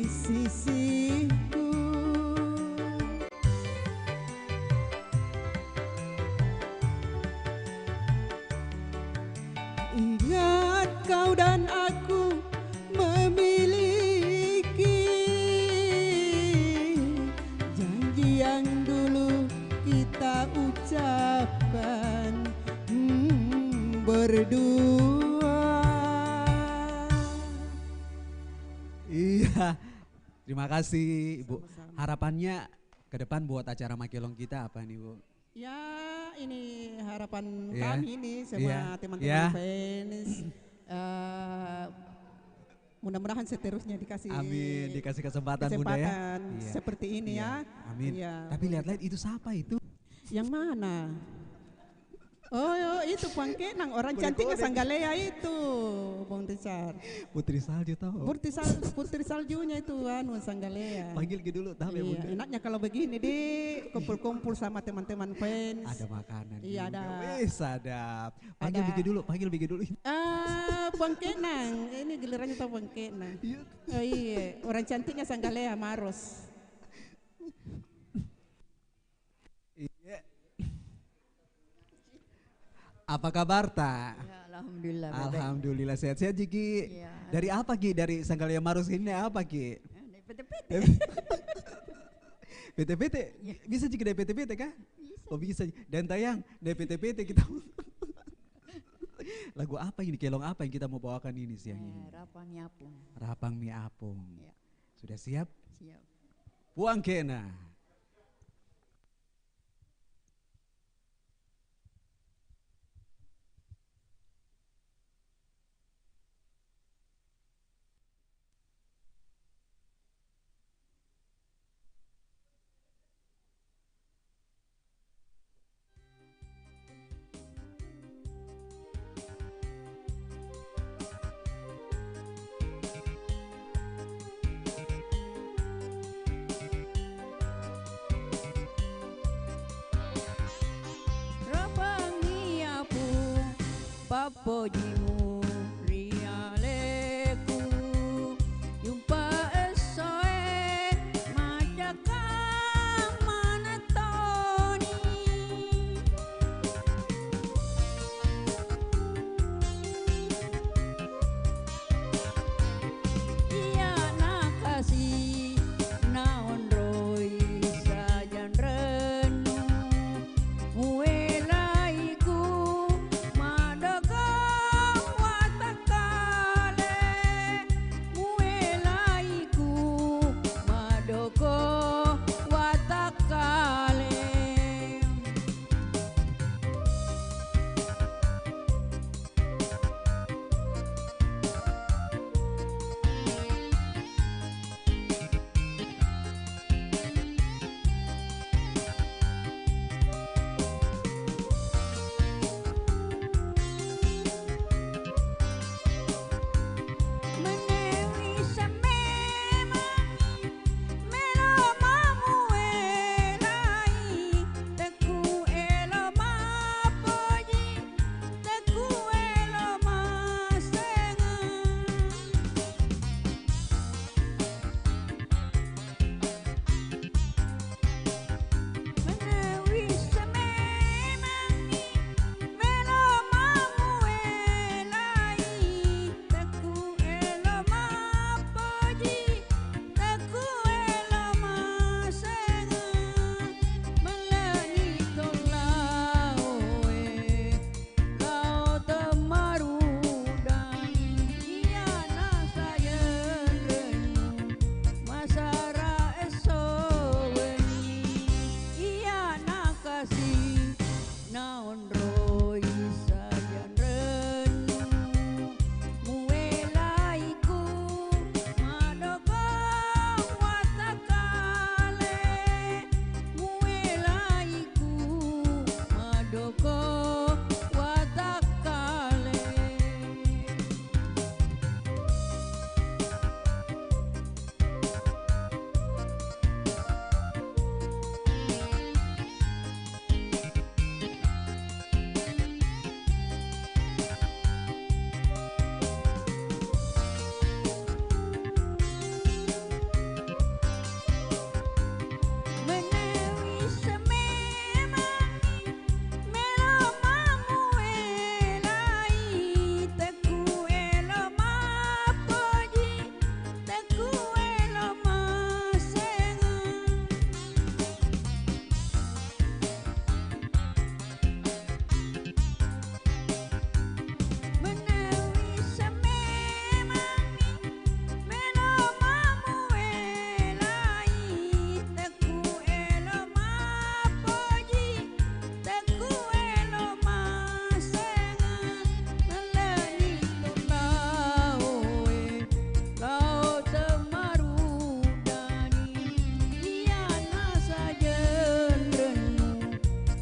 S7: sisiku. Ingat kau dan aku memiliki janji yang dulu kita ucapkan berdua.
S4: Iya, terima kasih Ibu. Harapannya ke depan buat acara Makelong kita apa nih Bu?
S7: Ya, ini harapan
S4: Iya.
S7: kami ini semua
S4: Iya.
S7: teman-teman
S4: Iya.
S7: fans. Mudah-mudahan seterusnya dikasih
S4: Amin, dikasih kesempatan Bunda ya.
S7: kesempatan
S4: Iya.
S7: seperti ini
S4: Iya,
S7: ya.
S4: Amin.
S7: Iya.
S4: Tapi lihat-lihat itu siapa itu?
S7: Yang mana? Oh, itu Pangkenang, orang cantiknya Sanggalea itu, Bung Richard.
S4: Putri Salju tahu.
S7: Putri saljunya itu Sanggalea.
S4: Panggil ke dulu tahu ya
S7: Iya,
S4: Bunda.
S7: enaknya kalau begini di kumpul-kumpul sama teman-teman fans.
S4: Ada makanan.
S7: Iya,
S4: juga.
S7: ada.
S4: Wih, sadap. Panggil
S7: Ada.
S4: Bigi dulu.
S7: Pangkenang, ini gilirannya tahu Pangkenang. Oh iya, orang cantiknya Sanggalea Maros.
S4: Iya. Apa kabar tak?
S11: Ya, alhamdulillah.
S4: Alhamdulillah sehat-sehat Ki.
S11: Ya.
S4: Dari apa Ki? Dari Sanggalia Marus ini apa Ki?
S11: Dari PT-PT.
S4: PT-PT? Bisa Ki dari PT-PT kah? Bisa. Oh bisa. Dan tayang dari PT-PT kita. Lagu apa ini? Kelong apa yang kita mau bawakan ini siang ini?
S11: Rapang Mi Apung.
S4: Rapang Mi Apung.
S11: Ya.
S4: Sudah siap?
S11: Siap.
S4: Puang kena.
S11: Rapang Mi Apung, papojimu rialeku, jumpa esoe majakang manetoni. Iya nakasih naon roy sajan renung muelaiku madaka watakale muelaiku madoko watakale. Menewi sememangi melo mamuelai teku elo mapoji teku elo masengan. Menewi sememangi melo mamuelai teku elo mapoji teku elo masengan. Melani tolaoe lau temarudani iana sayen renung masara esoweni iana kasih naon roy sajan renung muelaiku madoko watakale muelaiku madoko watakale. Menewi sememangi melo mamuelai teku elo mapoji teku elo masengan. Menewi sememangi melo mamuelai teku elo mapoji teku elo masengan. Melani tolaoe lau temarudani iana sajen renung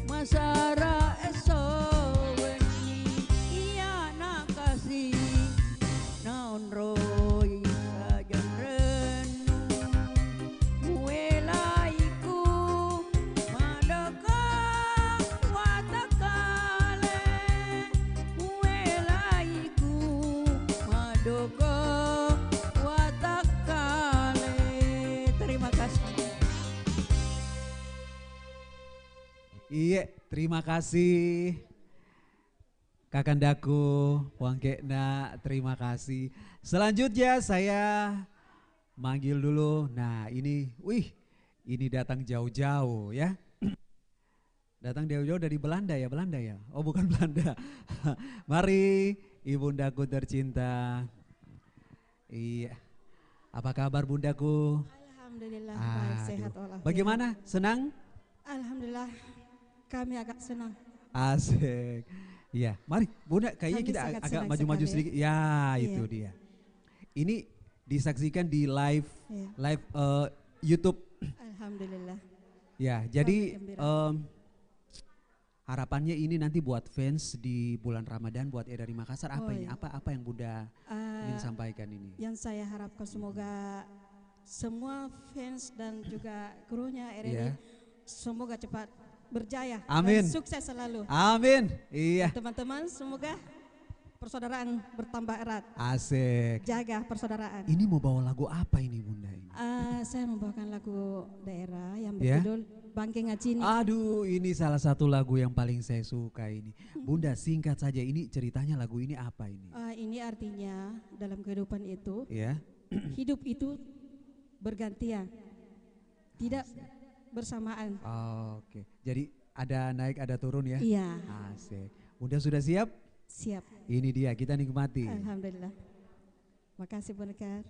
S11: masara esoweni iana kasih naon roy sajan renung muelaiku madaka watakale muelaiku madoko watakale. Terima kasih.
S4: Iya, terima kasih. Kakandaku, Wangkekna, terima kasih. Selanjutnya saya manggil dulu. Nah ini, ini datang jauh-jauh ya. Datang jauh-jauh dari Belanda ya, Oh bukan Belanda. Mari ibundaku tercinta. Iya. Apa kabar bundaku?
S12: Alhamdulillah baik, sehat walafiat.
S4: Bagaimana? Senang?
S12: Alhamdulillah kami agak senang.
S4: Asik. Iya, mari Bunda, kayaknya
S12: Kami
S4: kita
S12: sangat
S4: agak
S12: senang
S4: maju-maju
S12: sekali.
S4: sedikit. Ya,
S12: Iya.
S4: itu dia. Ini disaksikan di live
S12: Iya.
S4: YouTube.
S12: Alhamdulillah.
S4: Ya, jadi
S12: gembira.
S4: harapannya ini nanti buat fans di bulan Ramadan buat dari Makassar apa
S12: Oh,
S4: ini?
S12: iya.
S4: Apa yang Bunda ingin sampaikan ini?
S12: Yang saya harapkan semoga semua fans dan juga krunya RRI
S4: Iya.
S12: semoga cepat berjaya
S4: Amin.
S12: dan sukses selalu.
S4: Amin. Iya.
S12: Teman-teman semoga persaudaraan bertambah erat.
S4: Asik.
S12: Jaga persaudaraan.
S4: Ini mau bawa lagu apa ini Bunda ini?
S12: Saya membawakan lagu daerah yang
S4: Ya.
S12: berjudul Bangke Ngacini.
S4: Aduh, ini salah satu lagu yang paling saya suka ini. Bunda singkat saja, ini ceritanya lagu ini apa ini?
S12: Ini artinya dalam kehidupan itu
S4: Ya.
S12: hidup itu bergantian, tidak bersamaan.
S4: Oke, jadi ada naik ada turun ya?
S12: Iya.
S4: Asik. Bunda sudah siap?
S12: Siap.
S4: Ini dia, kita nikmati.
S12: Alhamdulillah. Makasih Bu Nekar.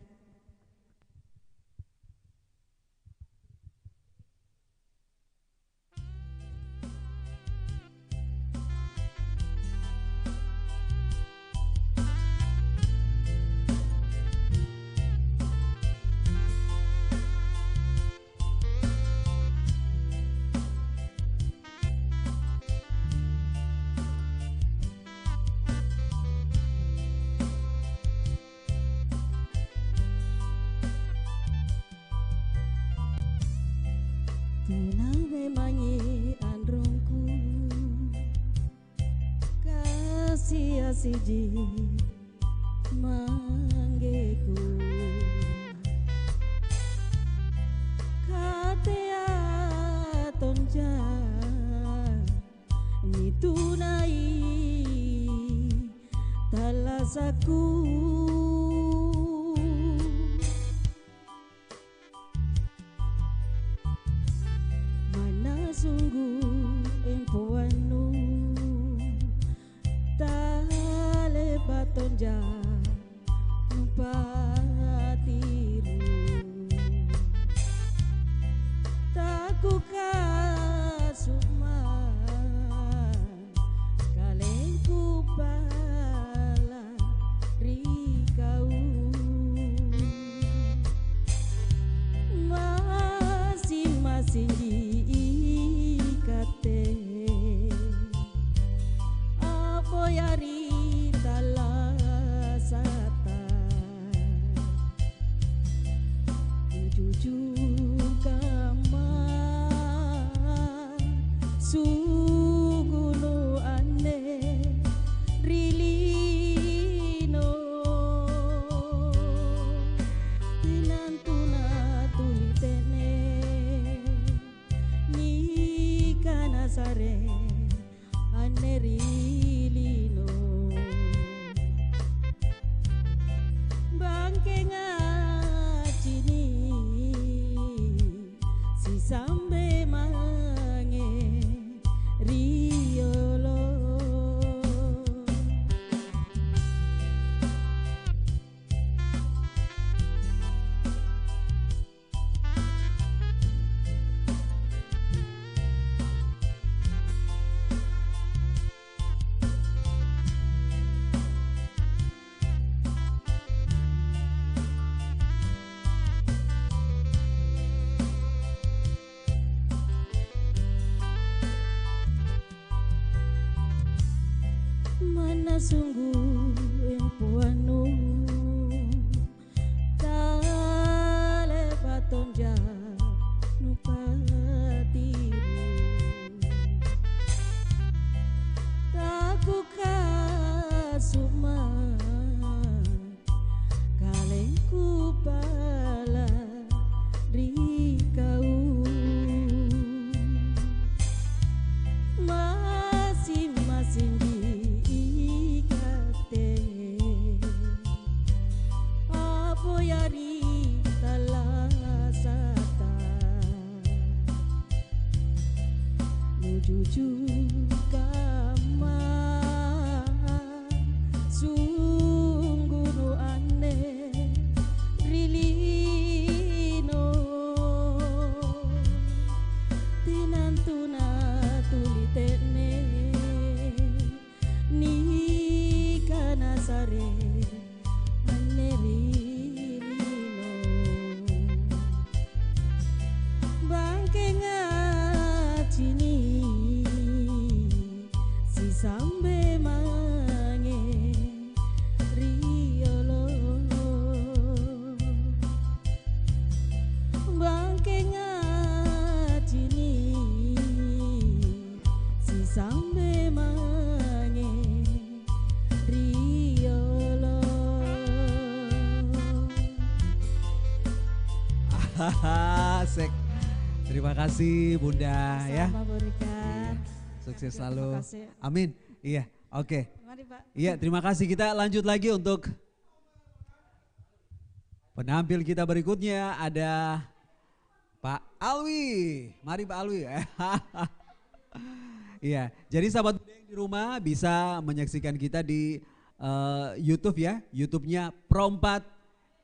S12: Tunai mangi androngku kasih asiji manggeku katea tonja ni tunai talasaku sungguh empuanu tale batonja numpatiru taku kasuma kalengku pala rikau masing-masing apoyari talasata jujur kama sugunu ane rilino tinantuna tulitene ni kanasare anerilino bangke ngacini si sambe mange riolo mana sungguh empuanu tale batonja nupatiru taku kasuma kalengku pala rikau masing-masing di
S11: jujur kamar sungguh no aneh rilino tinantuna tulitene ni kana sare anerilino bangke ngacini si sambe mange riolo bangke ngacini si sambe mange riolo.
S4: Asik. Terima kasih Bunda ya.
S12: Sama berikan.
S4: Sukses
S12: Terima
S4: selalu.
S12: kasih.
S4: Amin. Iya, oke.
S12: Mari Pak.
S4: Iya, terima kasih. Kita lanjut lagi untuk penampil kita berikutnya ada Pak Alwi. Mari Pak Alwi. Iya, jadi sahabat Bunda yang di rumah bisa menyaksikan kita di YouTube ya. YouTube-nya Pro4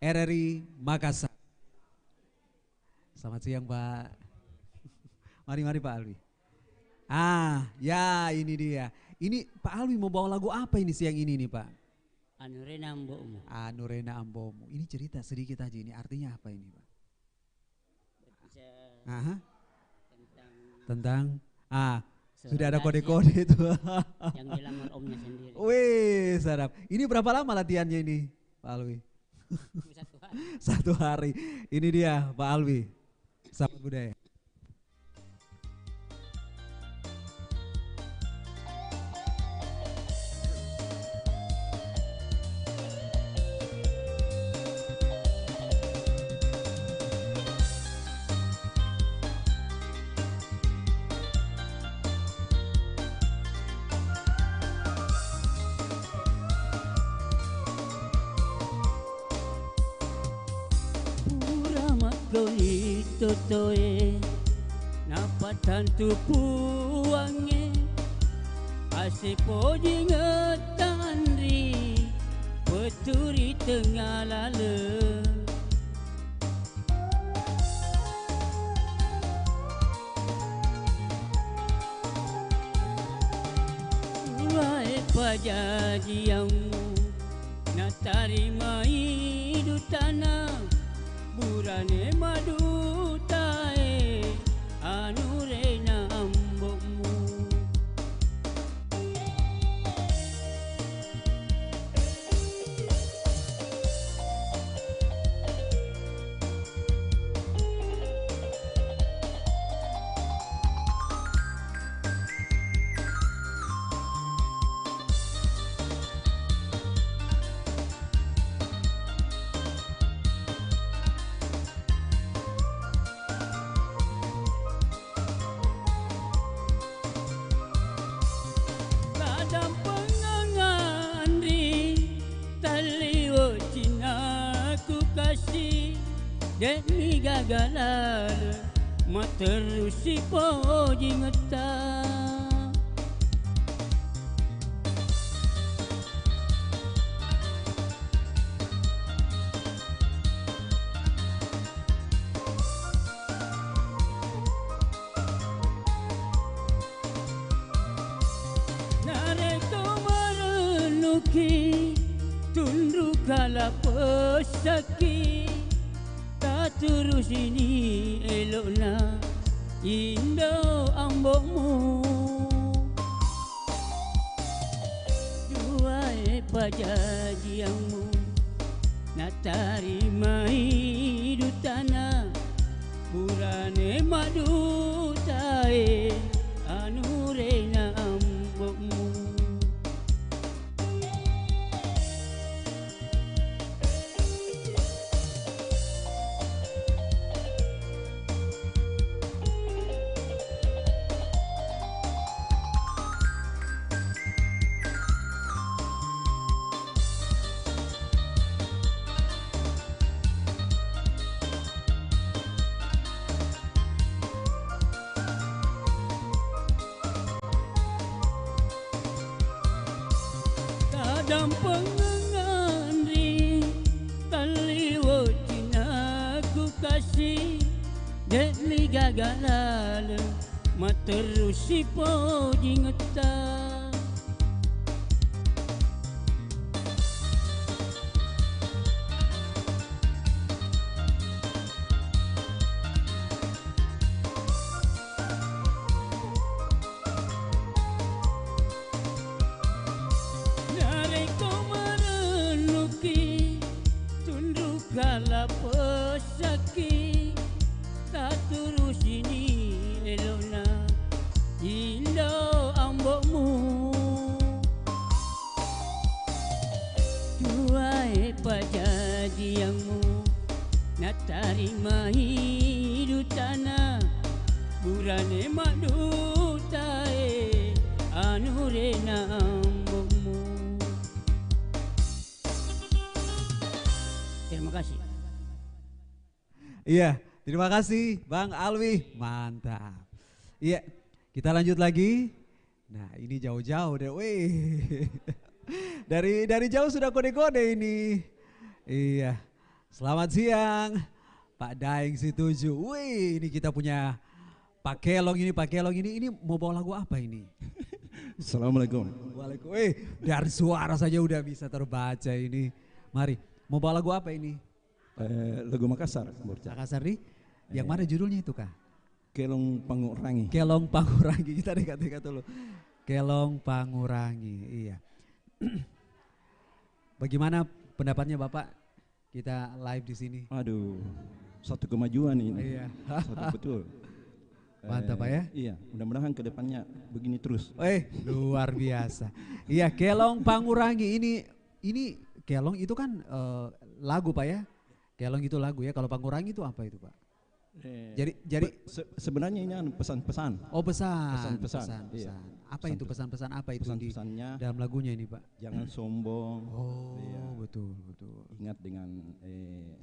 S4: RRI Makassar. Selamat siang Pak. Mari Pak Alwi. Ya ini dia. Ini Pak Alwi mau bawa lagu apa ini siang ini nih Pak?
S13: Anurena Ambomu.
S4: Anurena Ambomu. Ini cerita sedikit aja ini artinya apa ini Pak? Aha. Tentang sudah ada kode-kode itu.
S13: Yang dilamar omnya sendiri.
S4: Wih, sarap. Ini berapa lama latihannya ini, Pak Alwi? 1 hari. Ini dia Pak Alwi. Sahabat budaya.
S13: Goli totoe napatan tu puange ase poji ngetandri peturi tengah lale wae pajajiamu natarima hidutana burane madu tae anurena ambomu Demi gagalan materusi poji ngeta Nareko merenuki tunduk kala pesaki terus ini eloklah indah ambokmu dua pajajiamu nak tarima hidup tanah burane madu tae anurena ambokmu dan pengangandri kaliwo cinaku kasih demi gagalal materusi po jingeta. Kala pesaki tak terus ini elona indah ambokmu duai pajajiangmu nak tarima hidup tanah burane madu tae anurena ambokmu. Terima kasih.
S4: Iya, terima kasih Bang Alwi, mantap. Iya, kita lanjut lagi. Nah ini jauh-jauh deh, wih. Dari jauh sudah kode-kode ini. Iya, selamat siang Pak Daeng Situju. Wih, ini kita punya Pak Kelong ini mau bawa lagu apa ini?
S14: Assalamualaikum.
S4: Waalaikumsalam. Wih, dari suara saja udah bisa terbaca ini. Mari, mau bawa lagu apa ini?
S14: Lagu Makassar.
S4: Makassar nih? Yang mana judulnya itu Kak?
S14: Kelong Pangurangi.
S4: Kelong Pangurangi, kita dekat-dekat dulu. Kelong Pangurangi, iya. Bagaimana pendapatnya Bapak? Kita live di sini.
S14: Aduh, satu kemajuan ini.
S4: Iya.
S14: Satu betul.
S4: Mantap Pak ya?
S14: Iya, mudah-mudahan ke depannya begini terus.
S4: Luar biasa. Iya, Kelong Pangurangi ini Kelong itu kan lagu Pak ya? Kelong itu lagu ya, kalau Pangurangi itu apa itu Pak? Jadi
S14: sebenarnya ini pesan-pesan.
S4: Oh pesan.
S14: Iya.
S4: Apa itu pesan-pesan apa itu di dalam lagunya ini Pak?
S14: Jangan sombong.
S4: Oh iya. Betul.
S14: Ingat dengan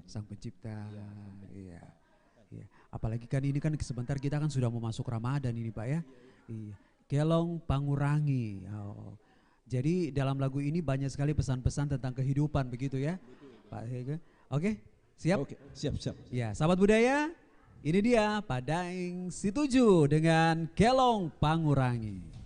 S4: Sang Pencipta. Iya. Apalagi kan ini kan sebentar kita kan sudah mau masuk Ramadan ini Pak ya. Iya. Kelong Pangurangi. Oh. Jadi dalam lagu ini banyak sekali pesan-pesan tentang kehidupan begitu ya Pak Hege. Oke, siap?
S14: Oke, siap.
S4: Ya, sahabat budaya, ini dia Pak Daeng Situju dengan Kelong Pangurangi.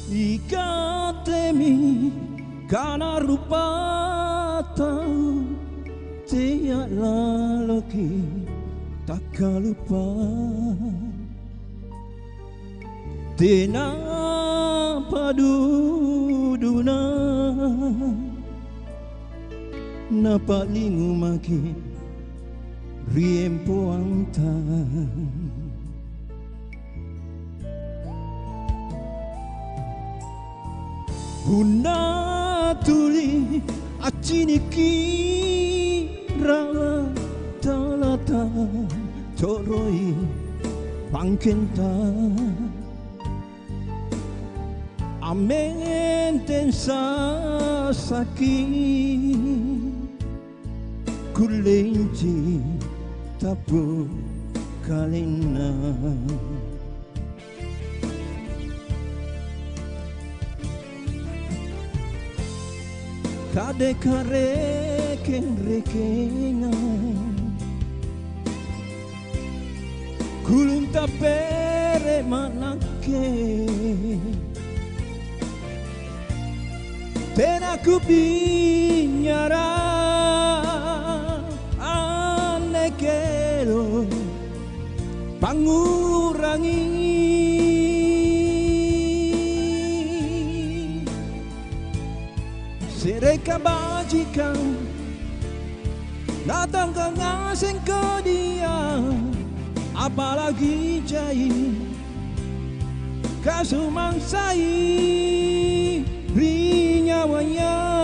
S15: Ikatemi karena rupa tahu tiada lagi takkan lupa Tina paduduna napa lingu maki riempo antan Huna tuli acini kira talata toroi pangkenta amen tensa sakit kulenci tapu kalina Kade reken kulum tapere manake tenaku binyara anekero pangurangi Sereka bajikan datang ke ngaseng ke dia, apalagi jahit kasumangsai rinyawanya.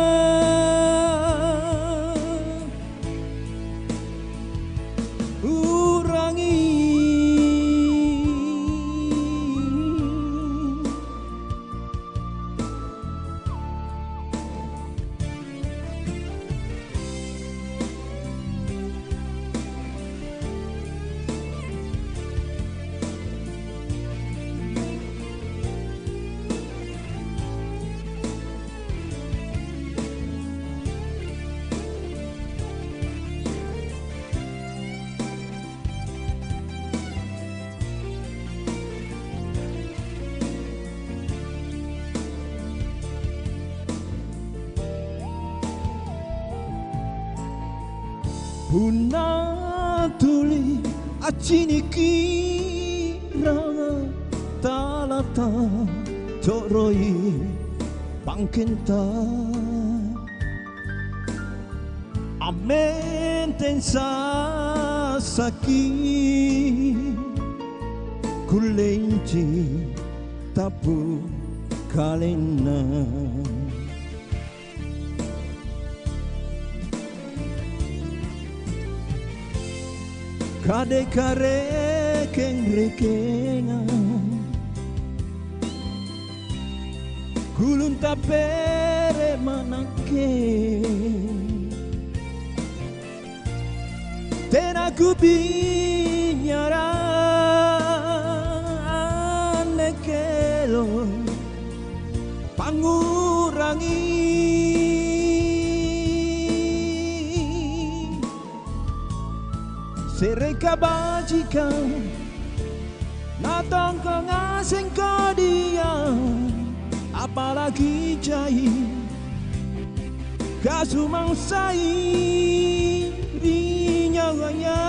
S15: Puna tuli acini kira talata toroi pangkenta amen tensa saki kulenci tapu kalena. Kade kare keng rekenga kulun tapere manake tenaku binyara nekelo pangurangi sereka bajikan datang ke ngaseng ke dia, apalagi jahit kasumangsai rinyawanya.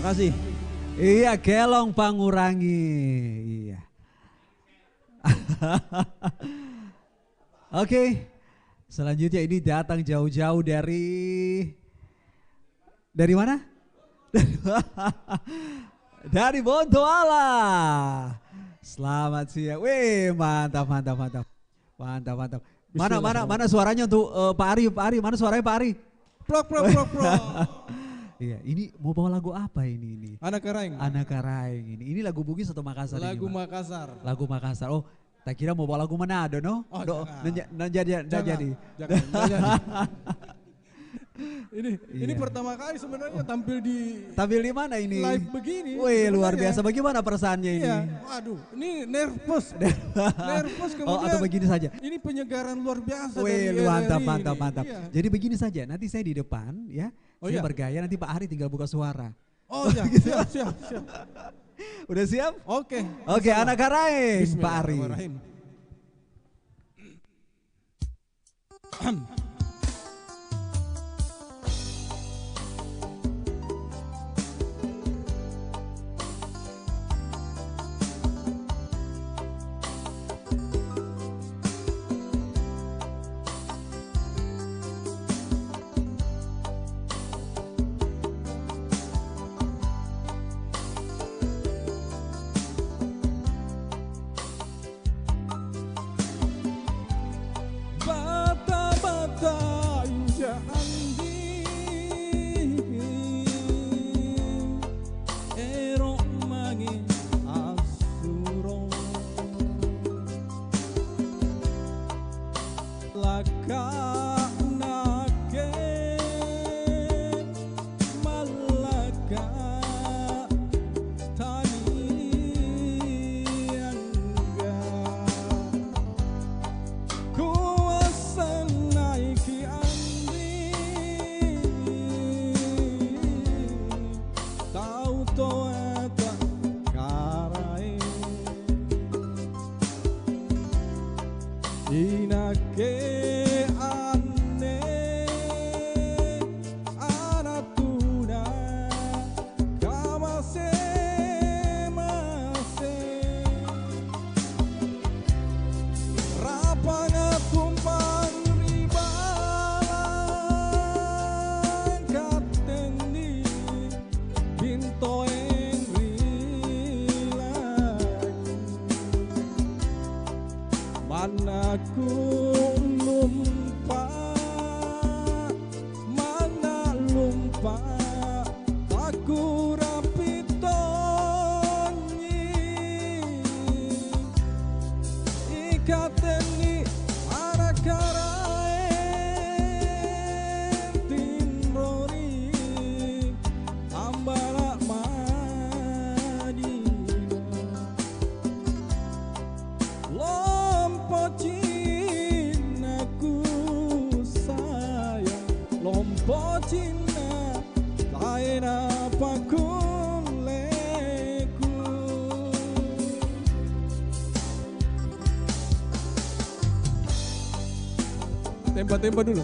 S4: Makasih. Iya, kelong pangurangi. Iya. Oke. Selanjutnya ini datang jauh-jauh dari mana? Dari Bontoala. Selamat siang. Wih, mantap. Mana suaranya untuk Pak Ari? Mana suaranya Pak Ari?
S9: Plok.
S4: Iya, ini mau bawa lagu apa ini?
S9: Anak Karaing.
S4: Ini lagu Bugis atau Makassar?
S9: Lagu
S4: ini,
S9: Makassar.
S4: Lagu Makassar. Oh, tak kira mau bawa lagu Manado, no?
S9: Oh,
S4: jadi.
S9: Jangan. Ini pertama kali sebenarnya tampil
S4: di mana ini?
S9: Live begini.
S4: Wih, luar biasa. Bagaimana perasaannya ini?
S9: Iya. Waduh, ini nervous. Kemudian.
S4: Oh, atau begini saja.
S9: Ini penyegaran luar biasa.
S4: Wih, mantap.
S9: Iya.
S4: Jadi begini saja. Nanti saya di depan, ya. Saya bergaya. Nanti Pak Ari tinggal buka suara.
S9: Oh iya, siap.
S4: Udah siap?
S9: Oke,
S4: Anak Karaing, Pak Ari.
S15: Inake ane anatuna kamase mase rapanga tumpang ribalan katendi binto Manaku lumpa, mana lumpa, aku rapitonyi, ikateni arakarae timrori, ambala Cinaku sayang lompo Cina lain apa kuleku tempa-tempa dulu.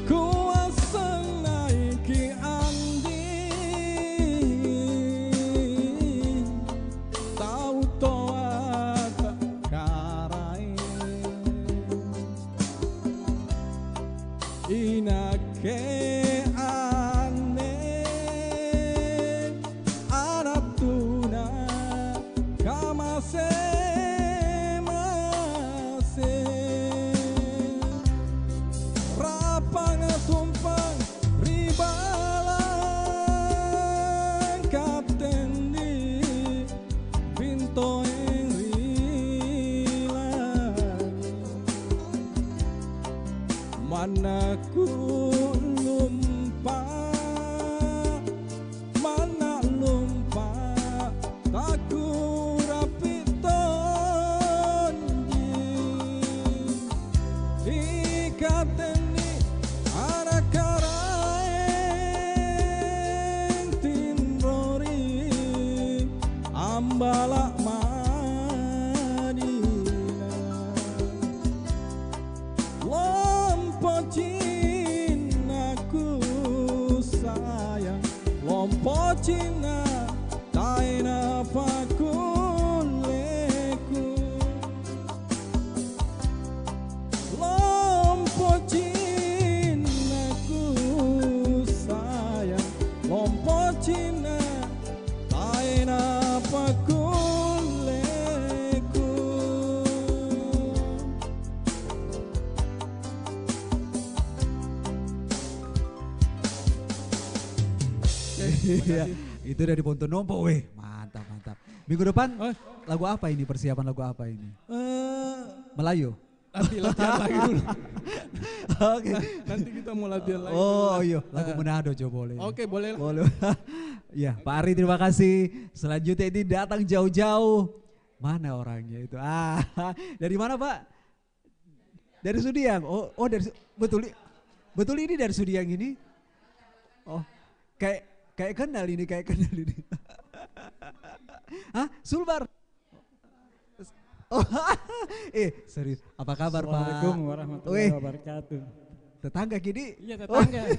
S15: Kuasa naiki andi tahu toa karai inake ane anatuna kamase rapanga tumpang ribalan katendi pinto manaku lumpa mana lumpa taku rapitonji ikateni arakaraeng timrori ambala Cinaku sayang lompo Cina taina pakuleku lompo Cinaku sayang lompo Cina taina pakuleku.
S4: Iya, itu dari Pontonompo, weh, mantap mantap. Minggu depan lagu apa ini? Persiapan lagu apa ini? Melayu.
S15: Nanti latihan lagi dulu.
S4: Oke.
S15: Nanti kita mau latihan lagi.
S4: Oh iya, lagu Manado coba boleh.
S15: Oke, boleh.
S4: Boleh. Ya, Pak Ari terima kasih. Selanjutnya ini datang jauh-jauh. Mana orangnya itu? Dari mana Pak? Dari Sudiang. Oh dari betul ini dari Sudiang ini? Oh, kayak kenal ini. Hah? Sulbar? Oh, serius. Apa kabar Pak?
S16: Assalamualaikum warahmatullahi wabarakatuh.
S4: Tetangga gini?
S16: Iya tetangga.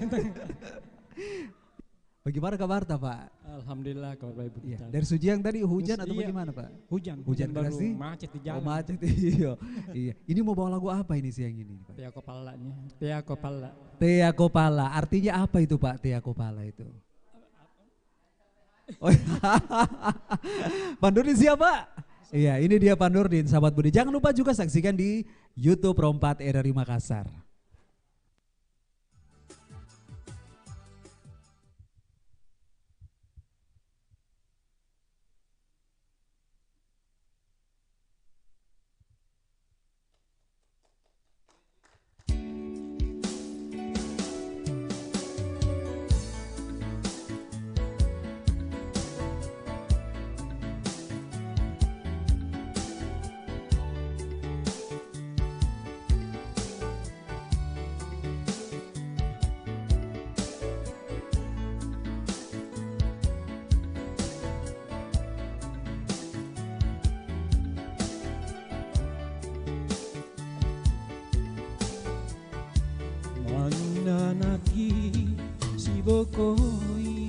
S4: Bagaimana kabar Pak?
S16: Alhamdulillah kabar baik.
S4: Iya. Dari Sujiang tadi hujan atau bagaimana Pak?
S16: Hujan
S4: deras sih?
S16: Macet di jalan.
S4: Oh macet iya. Iya. Ini mau bawa lagu apa ini siang ini Pak?
S16: Tea Kopalanya. Tea Kopala.
S4: Tea Kopala. Artinya apa itu Pak Tea Kopala itu? Oh, Pandurdin siapa? Iya ini dia Pandurdin sahabat Budi. Jangan lupa juga saksikan di YouTube Rompat RRI Makassar.
S15: nanaki si bokoi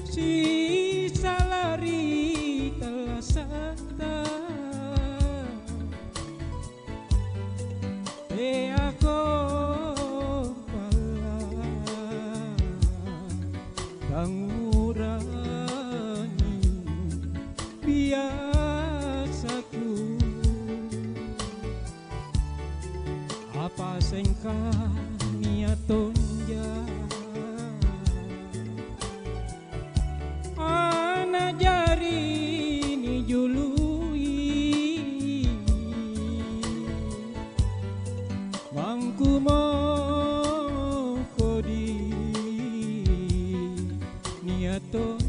S15: si salari telasanta aku pala tangurani biasaku apa sengka niatonja ana jari ni jului mangku mo kodi niaton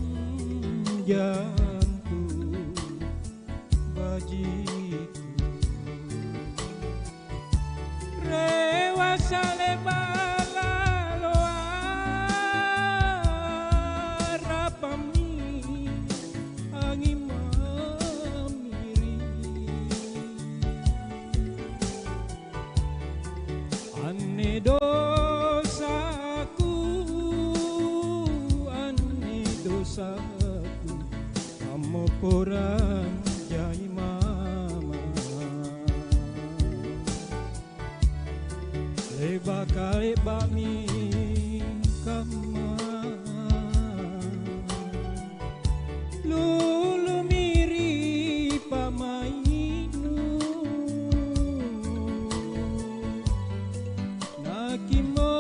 S15: jantu bajiku rewasa lebala loa rapami angin mamiri ane dosaku amo porang jai mama leba kaleba mi kama lulu miri pamainu nakimo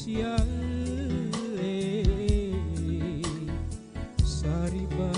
S15: siale saribata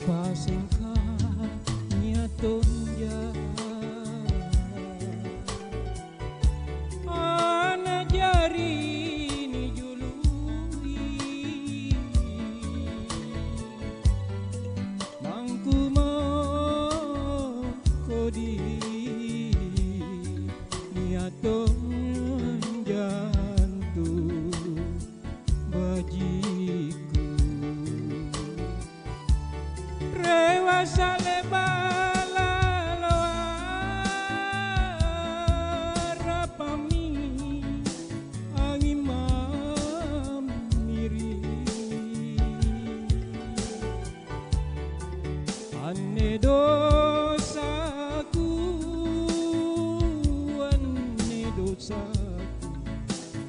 S15: apa singka niatonja ana jari ni jului mangku mo kodi niaton jantu bajiku rewasa lebala loa rapami angin mamiri ane dosaku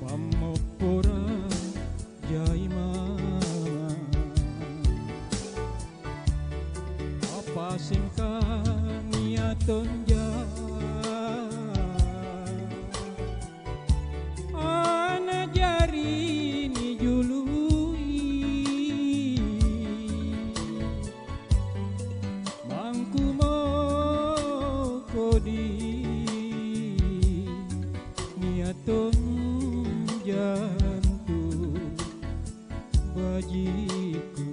S15: pamoporang jai mama apa singkang niaton ana jari ni jului mangku mo kodi niaton jantu bajiku.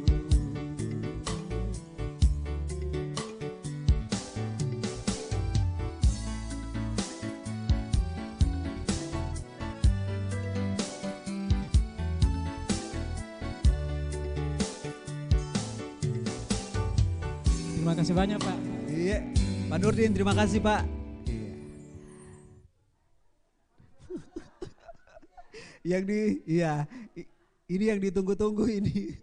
S15: Terima kasih banyak Pak.
S4: Iya, Pak Nurdin terima kasih Pak. Yang ini yang ditunggu-tunggu ini.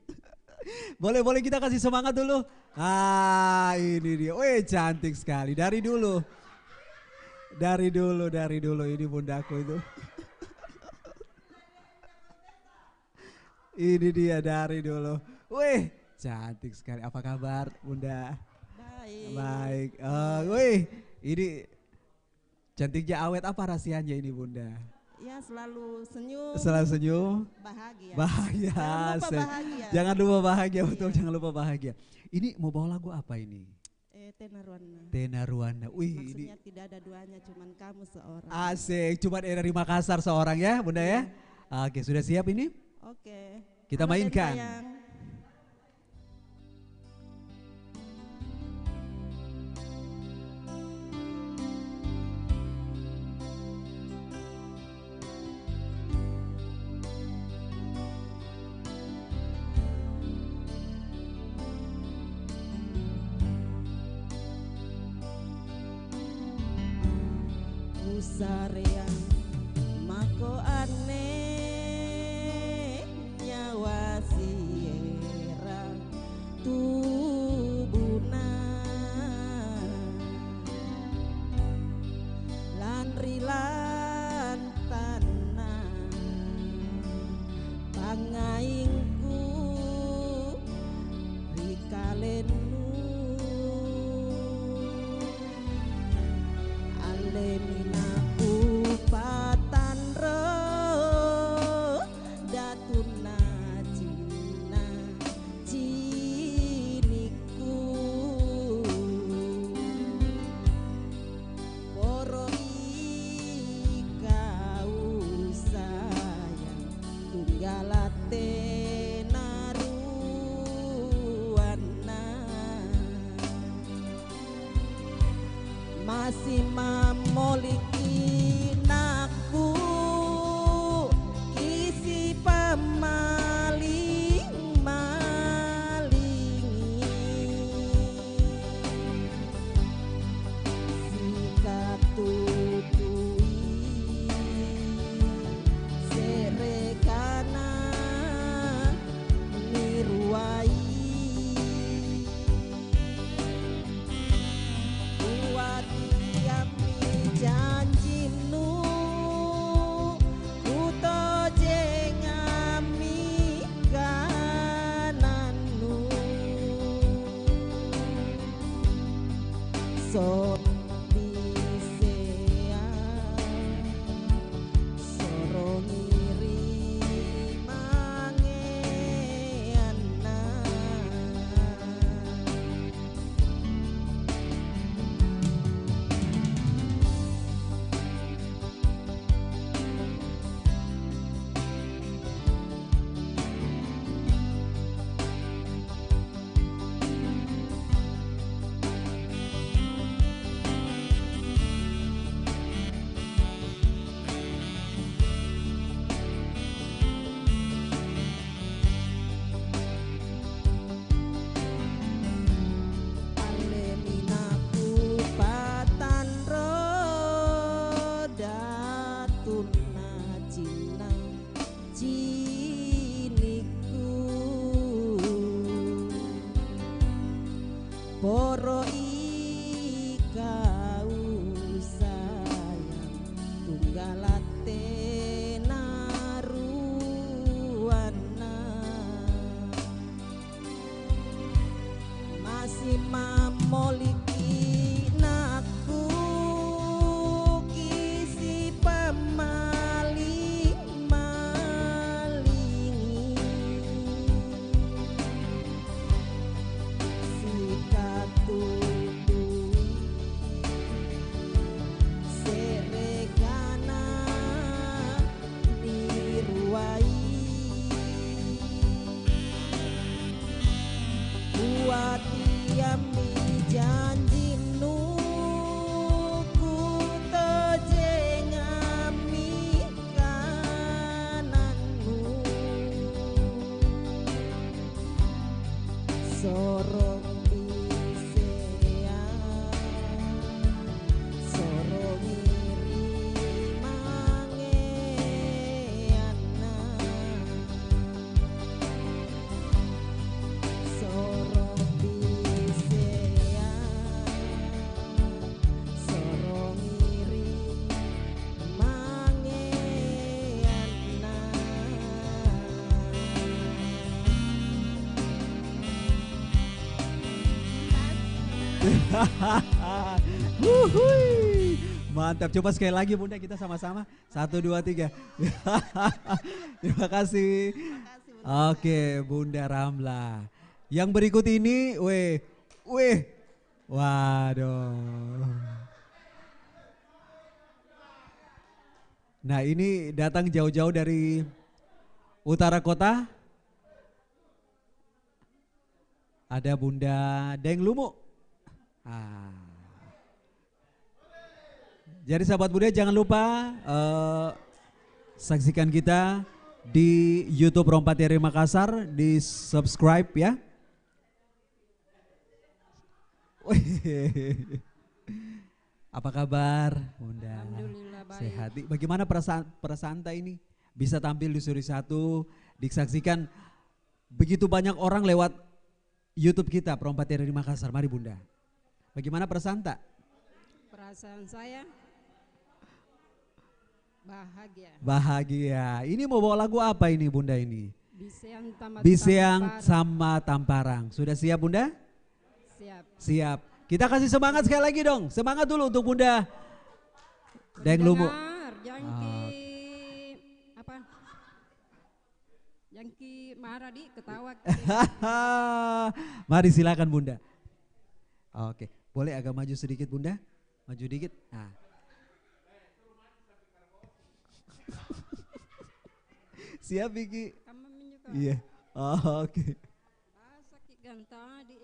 S4: Boleh kita kasih semangat dulu. Ah ini dia, weh cantik sekali dari dulu ini bundaku itu. Ini dia dari dulu, weh cantik sekali. Apa kabar Bunda? Baik. Weh ini cantiknya awet, apa rahasianya ini Bunda?
S7: Ya selalu senyum.
S4: Selalu senyum.
S7: Bahagia.
S4: Bahagia.
S7: Jangan lupa bahagia.
S4: Jangan lupa bahagia, betul. Jangan lupa bahagia. Ini mau bawa lagu apa ini?
S7: Tena Ruana.
S4: Tena Ruana. Wih,
S7: maksudnya
S4: ini
S7: tidak ada duanya, cuman kamu seorang.
S4: asik. Cuman dari Makassar seorang ya, Bunda ya. Oke, sudah siap ini?
S7: Oke.
S4: Kita
S7: Halo,
S4: mainkan.
S7: Den sayang. Sareang mako aneh nyawa siera tubuna lanri lantana pangaingku rikalenu alemina masih memiliki naku kisi pemaling-malingi sikat tutui serekana niruai janjinu uto jengami kananu so bisea sorongiri mangeana Poro ikau sayang tunggalate naruana masih memiliki naku kisi pemaling-malingi sikat tutui serekana diruai buat yami janjinu ku tojengami kananmu sorong bisea sorong iri mangeana sorong bisea sorong iri mangeana
S4: Wuhui. Mantap, coba sekali lagi Bunda kita sama-sama. 1, 2, 3. Terima kasih. Oke, Bunda Ramla. Yang berikut ini, waduh. Nah ini datang jauh-jauh dari utara kota. Ada Bunda Deng Lumu. Jadi sahabat Bunda jangan lupa saksikan kita di YouTube Rompat RRI Makassar, di subscribe ya. Apa kabar Bunda?
S12: Alhamdulillah baik.
S4: Sehat. Bagaimana perasaan ini bisa tampil di Suri 1, disaksikan begitu banyak orang lewat YouTube kita Rompat RRI Makassar. Mari Bunda. Bagaimana perasaan tak?
S12: Perasaan saya bahagia.
S4: Bahagia. Ini mau bawa lagu apa ini Bunda ini?
S12: Biseang
S4: sama Tamparang. Sudah siap Bunda?
S12: Siap.
S4: Siap. Kita kasih semangat sekali lagi dong. Semangat dulu untuk Bunda Deng Lumu.
S12: Jangki marah di ketawa.
S4: Mari silakan Bunda. Oke, boleh agak maju sedikit Bunda? Maju dikit. Nah. Siap Vicky? Iya. Oh, oke.
S12: Sakit gantang di.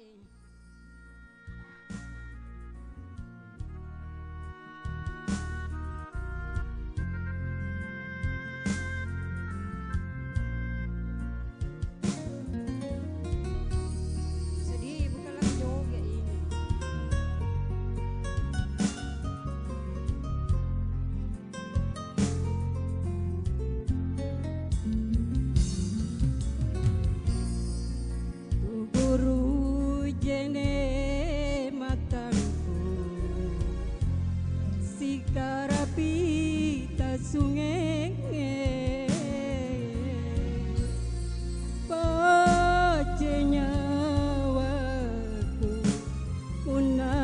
S12: Sedih bukanlah joget ini. Guru jene matangku sikarapi tasunge pacenya waku kuna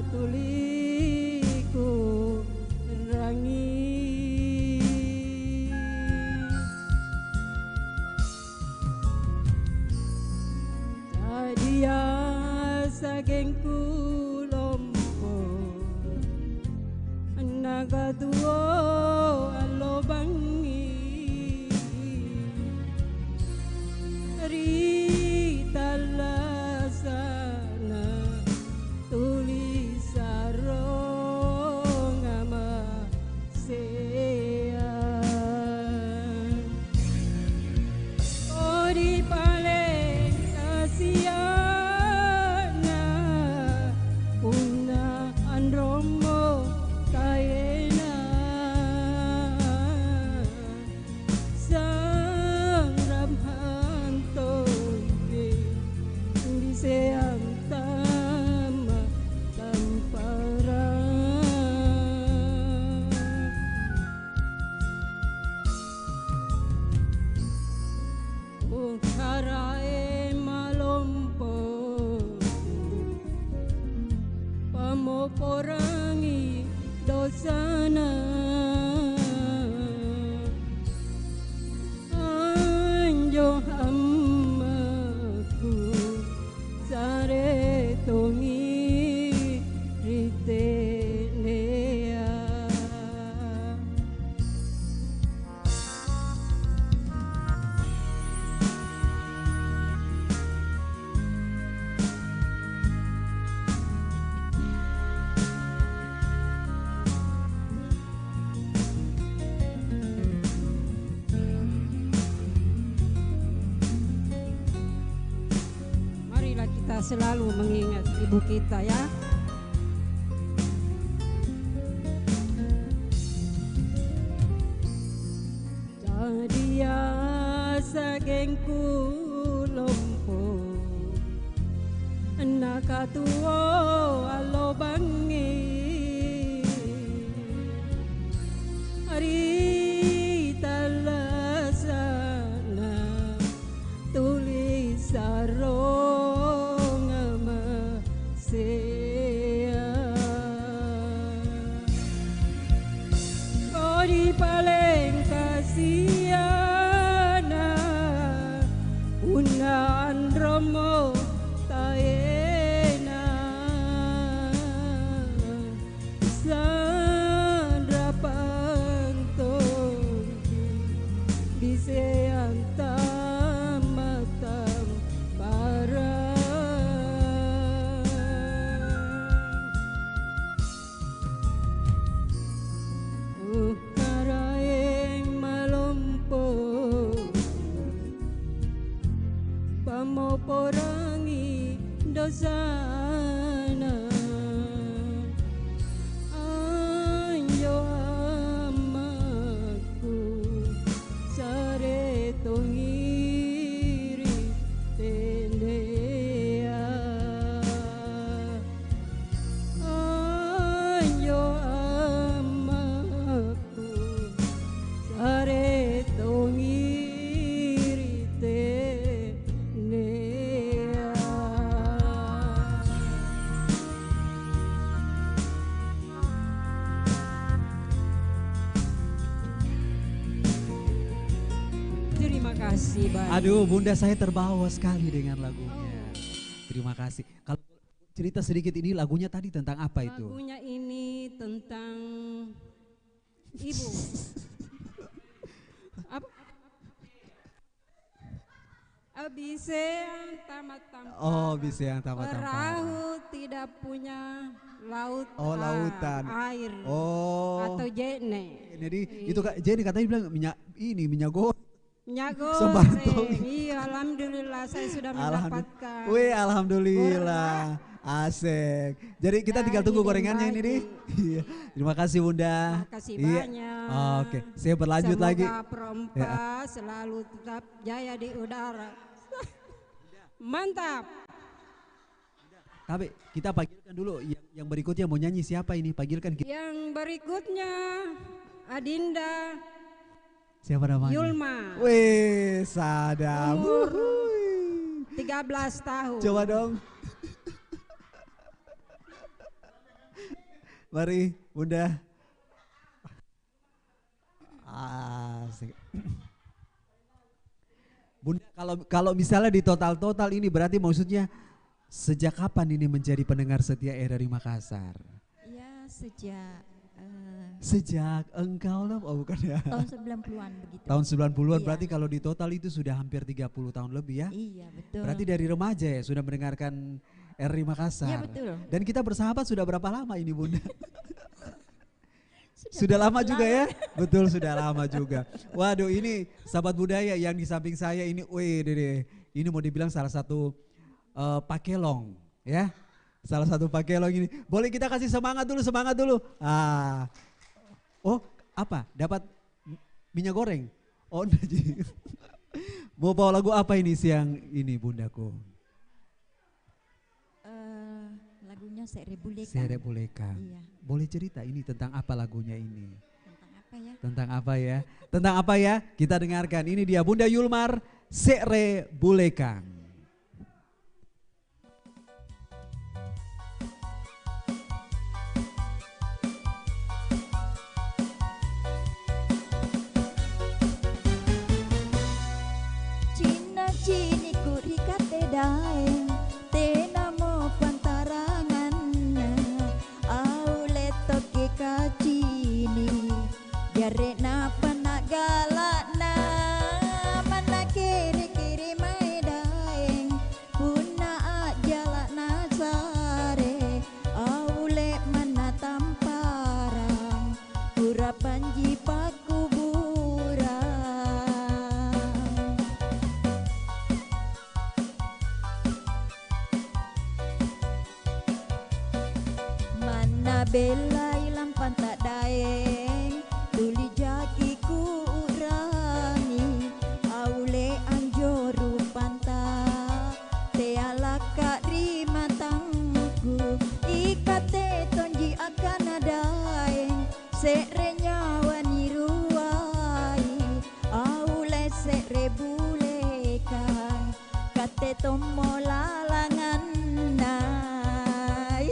S12: tuliku rangi dia sagengku lompo naga tuo alobangi rita lasana tulisarong ama sea ori paling kasiana una andromo kaena sang ramhanto di seang tama Tamparang ukarae malompo pamoporangi dosana anjo hammaku sare tongi ritenea marilah kita selalu mengingat ibu kita ya. Dia sagengku lompo nakatuo alobangi arita lasana tulisarong ama sea
S11: pamo porangi dosana anjo amaku sare tongiri tendea anjo amaku sare tongiri tendea. Terima kasih banyak.
S4: Aduh, Bunda saya terbawa sekali dengan lagunya. Terima kasih. Kalau cerita sedikit ini lagunya tadi tentang apa itu?
S11: Lagunya ini tentang ibu. Apa? Abise yang tamat-tamat.
S4: Oh, bisa yang tamat-tamat.
S11: Perahu tidak punya laut.
S4: Oh, lautan.
S11: Air.
S4: Oh.
S11: Atau jene.
S4: Jadi itu Kak Jenny katanya bilang minyak goreng.
S11: Minyak
S4: Sembako.
S11: goreng. Iya, alhamdulillah saya sudah mendapatkan.
S4: Wih, alhamdulillah. Asik. Jadi kita tinggal tunggu gorengannya ini nih. Iya. Terima kasih Bunda.
S11: Terima kasih
S4: Iya.
S11: banyak.
S4: Oke, saya berlanjut
S11: Semoga
S4: lagi.
S11: Perompa
S4: Ya.
S11: selalu tetap jaya di udara. Mantap.
S4: Tapi kita panggilkan dulu yang berikutnya mau nyanyi siapa ini? Panggilkan kita.
S11: Yang berikutnya Adinda
S4: Siapa namanya?
S11: Yulma.
S4: Wih, sadam.
S11: Umur 13 tahun.
S4: Coba dong. Mari Bunda. Asik. Bunda kalau misalnya di total ini berarti maksudnya sejak kapan ini menjadi pendengar setia RRI Makassar?
S17: Ya sejak
S4: Sejak engkau lah, oh bukan ya?
S17: tahun 90-an begitu.
S4: Tahun 90-an
S17: Iya.
S4: berarti kalau di total itu sudah hampir 30 tahun lebih ya?
S17: Iya betul.
S4: Berarti dari remaja ya sudah mendengarkan RRI Makassar.
S17: Iya betul.
S4: Dan kita bersahabat sudah berapa lama ini Bunda? Sudah lama juga ya? Betul, sudah lama juga. Waduh, ini sahabat budaya yang di samping saya ini, wih deh, ini mau dibilang salah satu pakelong ya. Salah satu pakelong ini. Boleh kita kasih semangat dulu. Oh, apa? Dapat minyak goreng? Oh, mau bawa lagu apa ini siang ini Bundaku?
S17: Lagunya Serebuleka.
S4: Serebuleka.
S17: Iya.
S4: Boleh cerita ini tentang apa lagunya ini?
S17: Tentang apa ya?
S4: Tentang apa ya? Tentang apa ya? Kita dengarkan. Ini dia Bunda Yulmar Serebuleka.
S17: Cina cini kurika tedae te namo pantarangan au leto ke kacini biare na panagalana mana kiri kiri mai daeng puna ajala nasare au le mana tamparang pura panji pakuburan mana belai lampan tak daeng tuli jaki ku urangi aule anjoru panta te alaka rima tangku ikate tonji akan daeng sekre nyawa niruai aule sekre bulekan kate tomo lalangan nai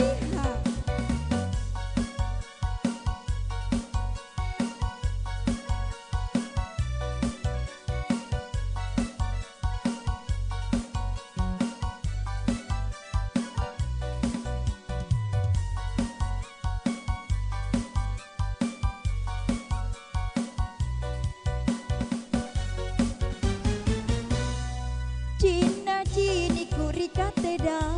S17: Cina cini kurika teda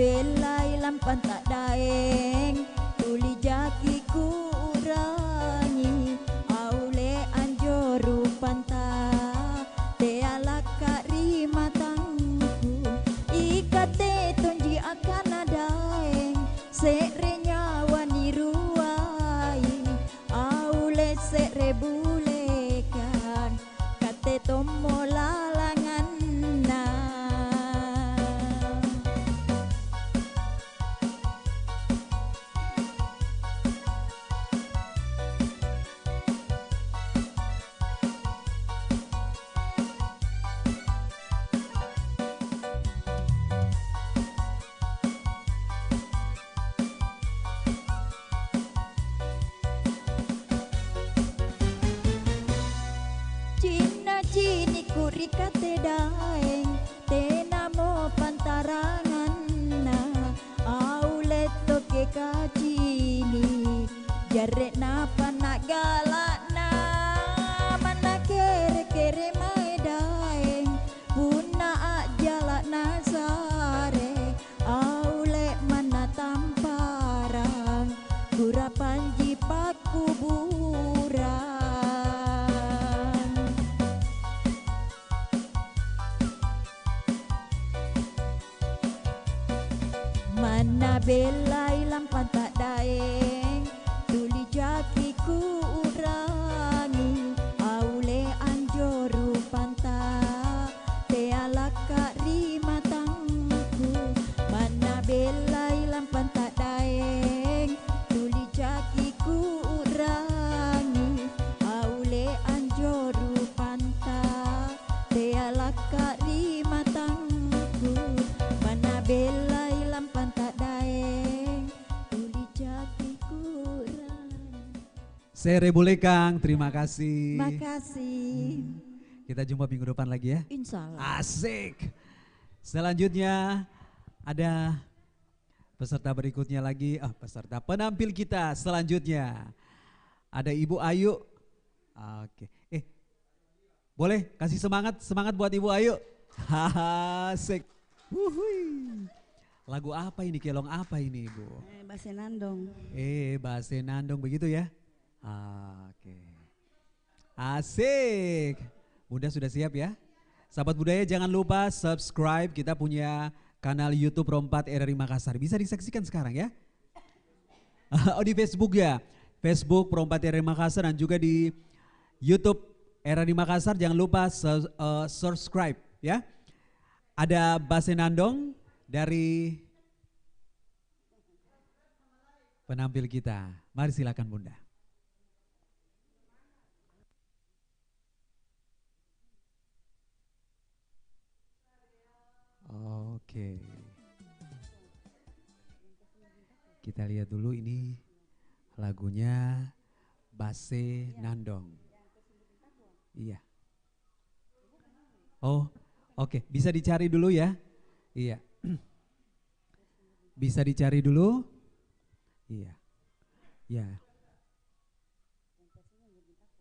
S17: belai lampan tak daeng tuli jaki kurangi aule anjo rupanta te ala karima tangku ikate tonji akan daeng serenya wani ruai aule sere bulekan kate tomo lalangan na. Cini kuri kate daeng te namo pantarangan na aule toke kacini jare na panak galak na mana kere kere mai daeng puna jalak na sare aule mana tamparang gura panji pakuburan. Mana belai lampan tak daeng tuli jaki kurangi aule anjo rupanta te ala karima tangku mana belai lampan tak daeng tuli jaki kurangi aule anjo rupanta te ala karima tangku mana belai lampan tak daeng tuli jaki kurang.
S4: Sere Bulekang, terima kasih.
S17: Makasih.
S4: Kita jumpa minggu depan lagi ya.
S17: Insya Allah.
S4: Asik. Selanjutnya ada peserta berikutnya lagi. Peserta penampil kita selanjutnya. Ada Ibu Ayu. Oke. Boleh kasih semangat buat Ibu Ayu. Asik. Wuhui. Lagu apa ini? Kelong apa ini Ibu?
S8: Basenandong.
S4: Basenandong begitu ya? Oke. Asik. Bunda sudah siap ya? Sahabat budaya jangan lupa subscribe, kita punya kanal YouTube Pro4 RRI Makassar. Bisa disaksikan sekarang ya? di Facebook ya? Facebook Pro4 RRI Makassar dan juga di YouTube RRI Makassar. Jangan lupa subscribe ya. Ada Basenandong dari penampil kita. Mari silakan Bunda. Oke. Kita lihat dulu ini lagunya Basenandong. Iya. Oh, oke. Bisa dicari dulu ya. Iya. Bisa dicari dulu. Iya. Ya.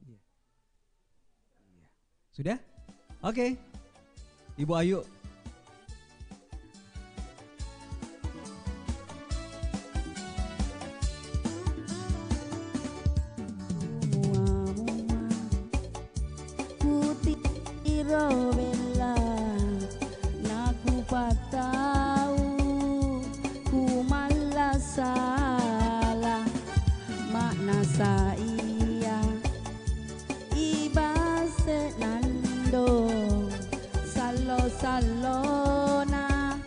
S4: Iya. Sudah? Oke. Ibu Ayu.
S13: Bella naku patau ku malas salah makna saya ibase nando salona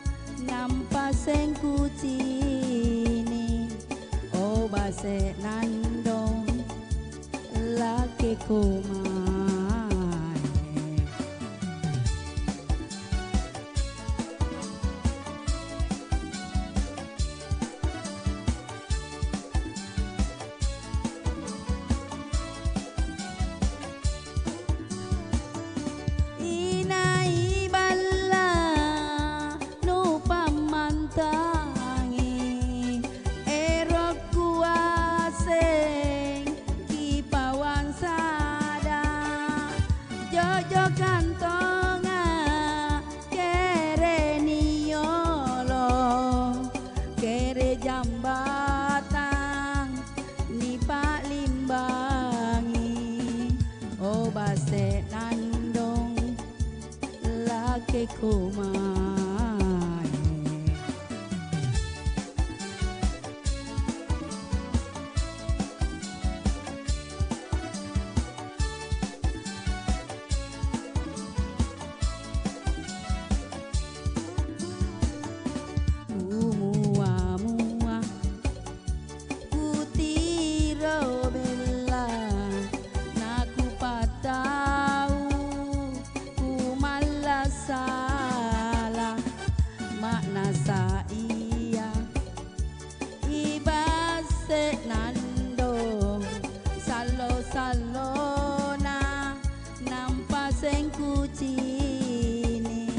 S13: nampasen kucini oh base nando lake koma. laki kumae. Mua-mua Putiro bella naku patau ku malasala makna sa iya ibase nando salo-salona nampaseng kucini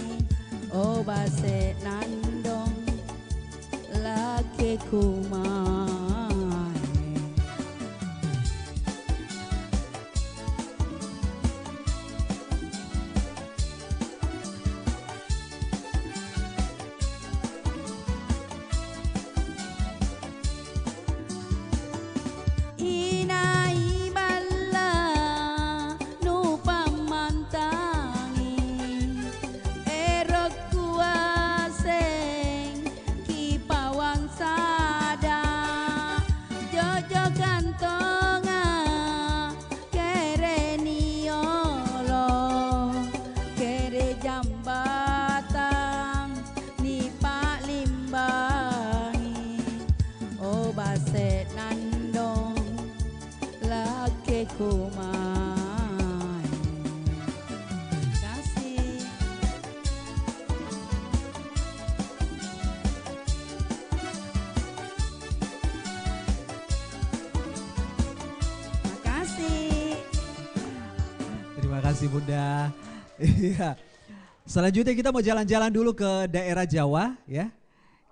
S13: oh base nandong laki kumae. Inai bala nu pamantangi erok kuaseng kipawang sada jojo kantonga kere niolo kere jambatang ni pak limbangi oh base nandong laki kumae. Kasih. Makasih.
S4: Terima kasih Bunda. Iya. Selanjutnya kita mau jalan-jalan dulu ke daerah Jawa ya.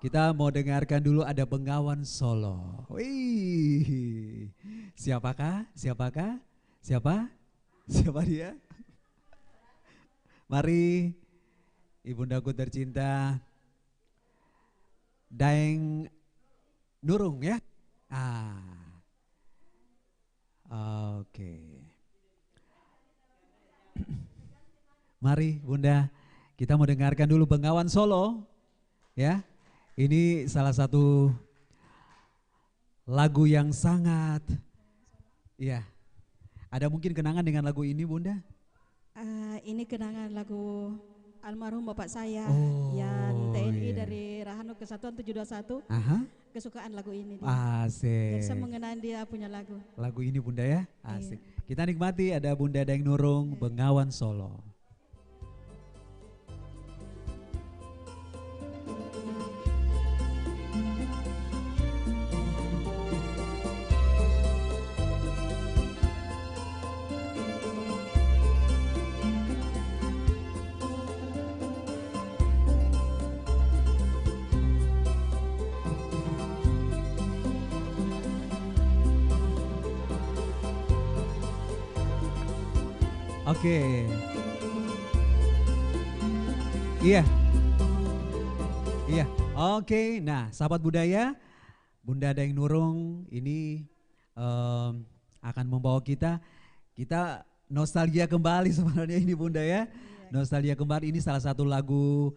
S4: Kita mau dengarkan dulu ada Bengawan Solo. Wih. Siapakah? Siapakah? Siapa? Siapa dia? Mari Ibundaku tercinta Daeng Nurung ya. Oke. Mari Bunda, kita mau dengarkan dulu Bengawan Solo ya. Ini salah satu lagu yang sangat, ya. Ada mungkin kenangan dengan lagu ini Bunda?
S12: Ini kenangan lagu almarhum bapak saya
S4: Oh,
S12: yang TNI
S4: iya.
S12: dari Rahanu Kesatuan 721.
S4: Aha.
S12: Kesukaan lagu ini dia.
S4: Asik.
S12: Jadi saya mengenang dia punya lagu.
S4: Lagu ini Bunda ya, asik. Kita nikmati ada Bunda Daeng Nurung, Bengawan Solo. Oke. Iya. Iya. Oke. Nah, sahabat budaya, Bunda Daeng Nurung ini akan membawa kita nostalgia kembali sebenarnya ini Bunda ya. Nostalgia kembali ini salah satu lagu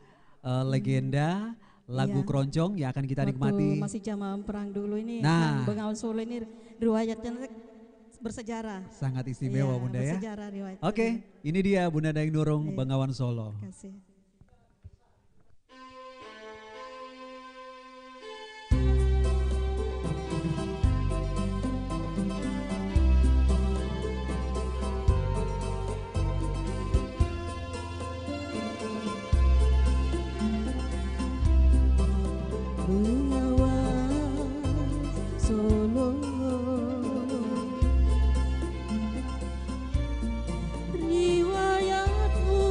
S4: legenda, lagu keroncong yang akan kita nikmati.
S12: Waktu masih zaman perang dulu ini,
S4: Nah.
S12: Bengawan Solo ini riwayatnya bersejarah.
S4: Sangat istimewa Bunda ya.
S12: Bersejarah riwayat.
S4: Oke, ini dia Bunda Daeng Nurung, Bengawan Solo.
S12: Terima kasih.
S13: Solo riwayatmu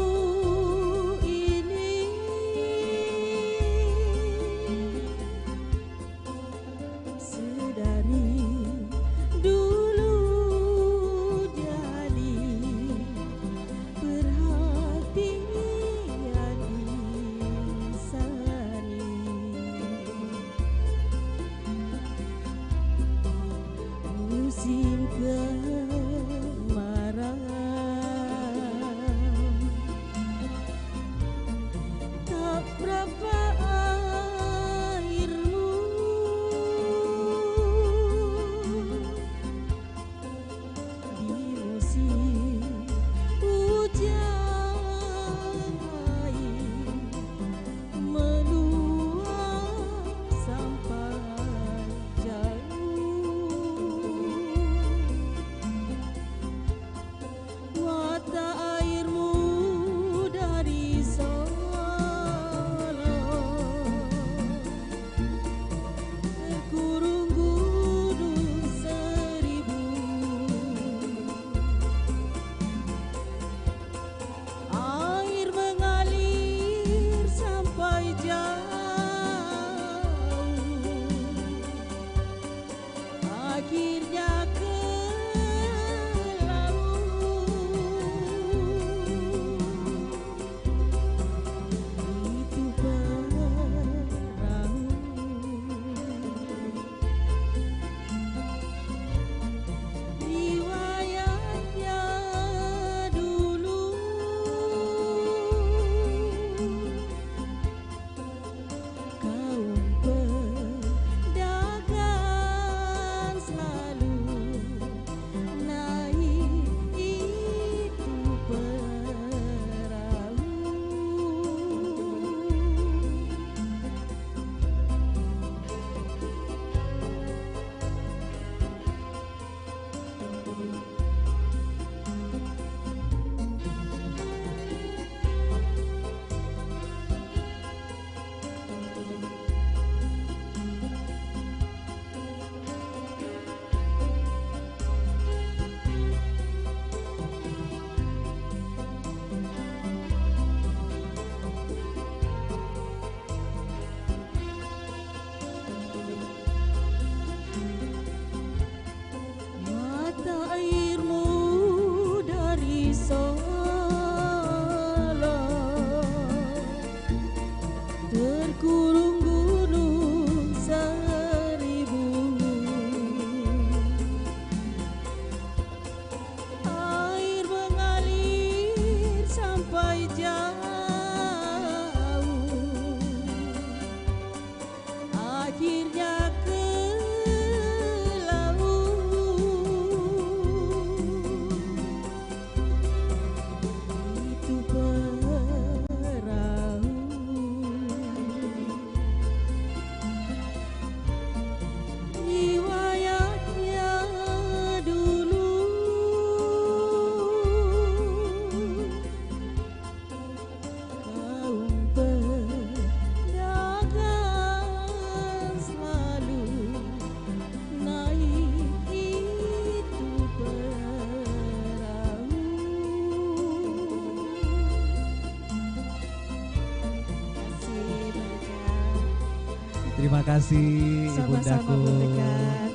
S4: Terima kasih
S12: Sama-sama,
S4: Ibundaku.
S12: Bu Tegar.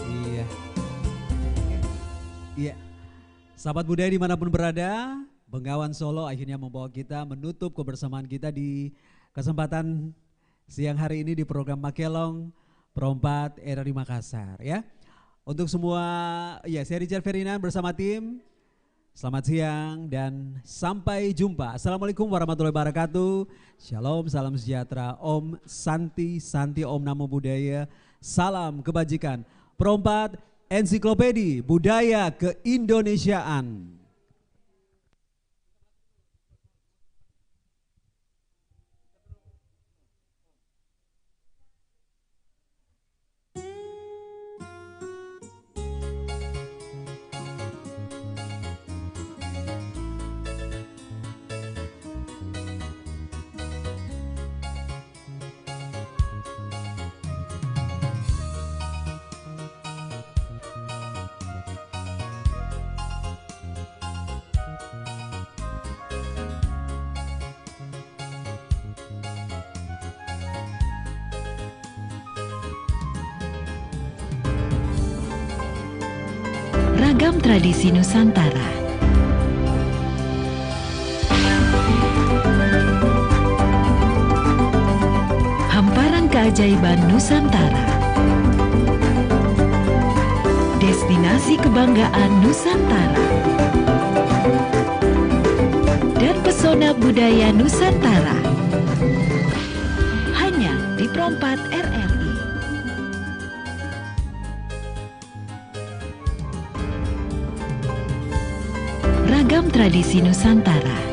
S4: Iya. Iya. Sahabat budaya dimanapun berada, Bengawan Solo akhirnya membawa kita menutup kebersamaan kita di kesempatan siang hari ini di program Makelong Perompat RRI Makassar ya. Untuk semua, ya saya Richard Ferdinand bersama tim. Selamat siang dan sampai jumpa. Assalamualaikum warahmatullahi wabarakatuh. Shalom, salam sejahtera. Om Santi, Santi Om Namo Buddhaya. Salam kebajikan. Perompat Ensiklopedi Budaya Keindonesiaan.
S1: Ragam tradisi Nusantara. Hamparan keajaiban Nusantara. Destinasi kebanggaan Nusantara. Dan pesona budaya Nusantara. Hanya di Perompat RRI. Ragam tradisi Nusantara.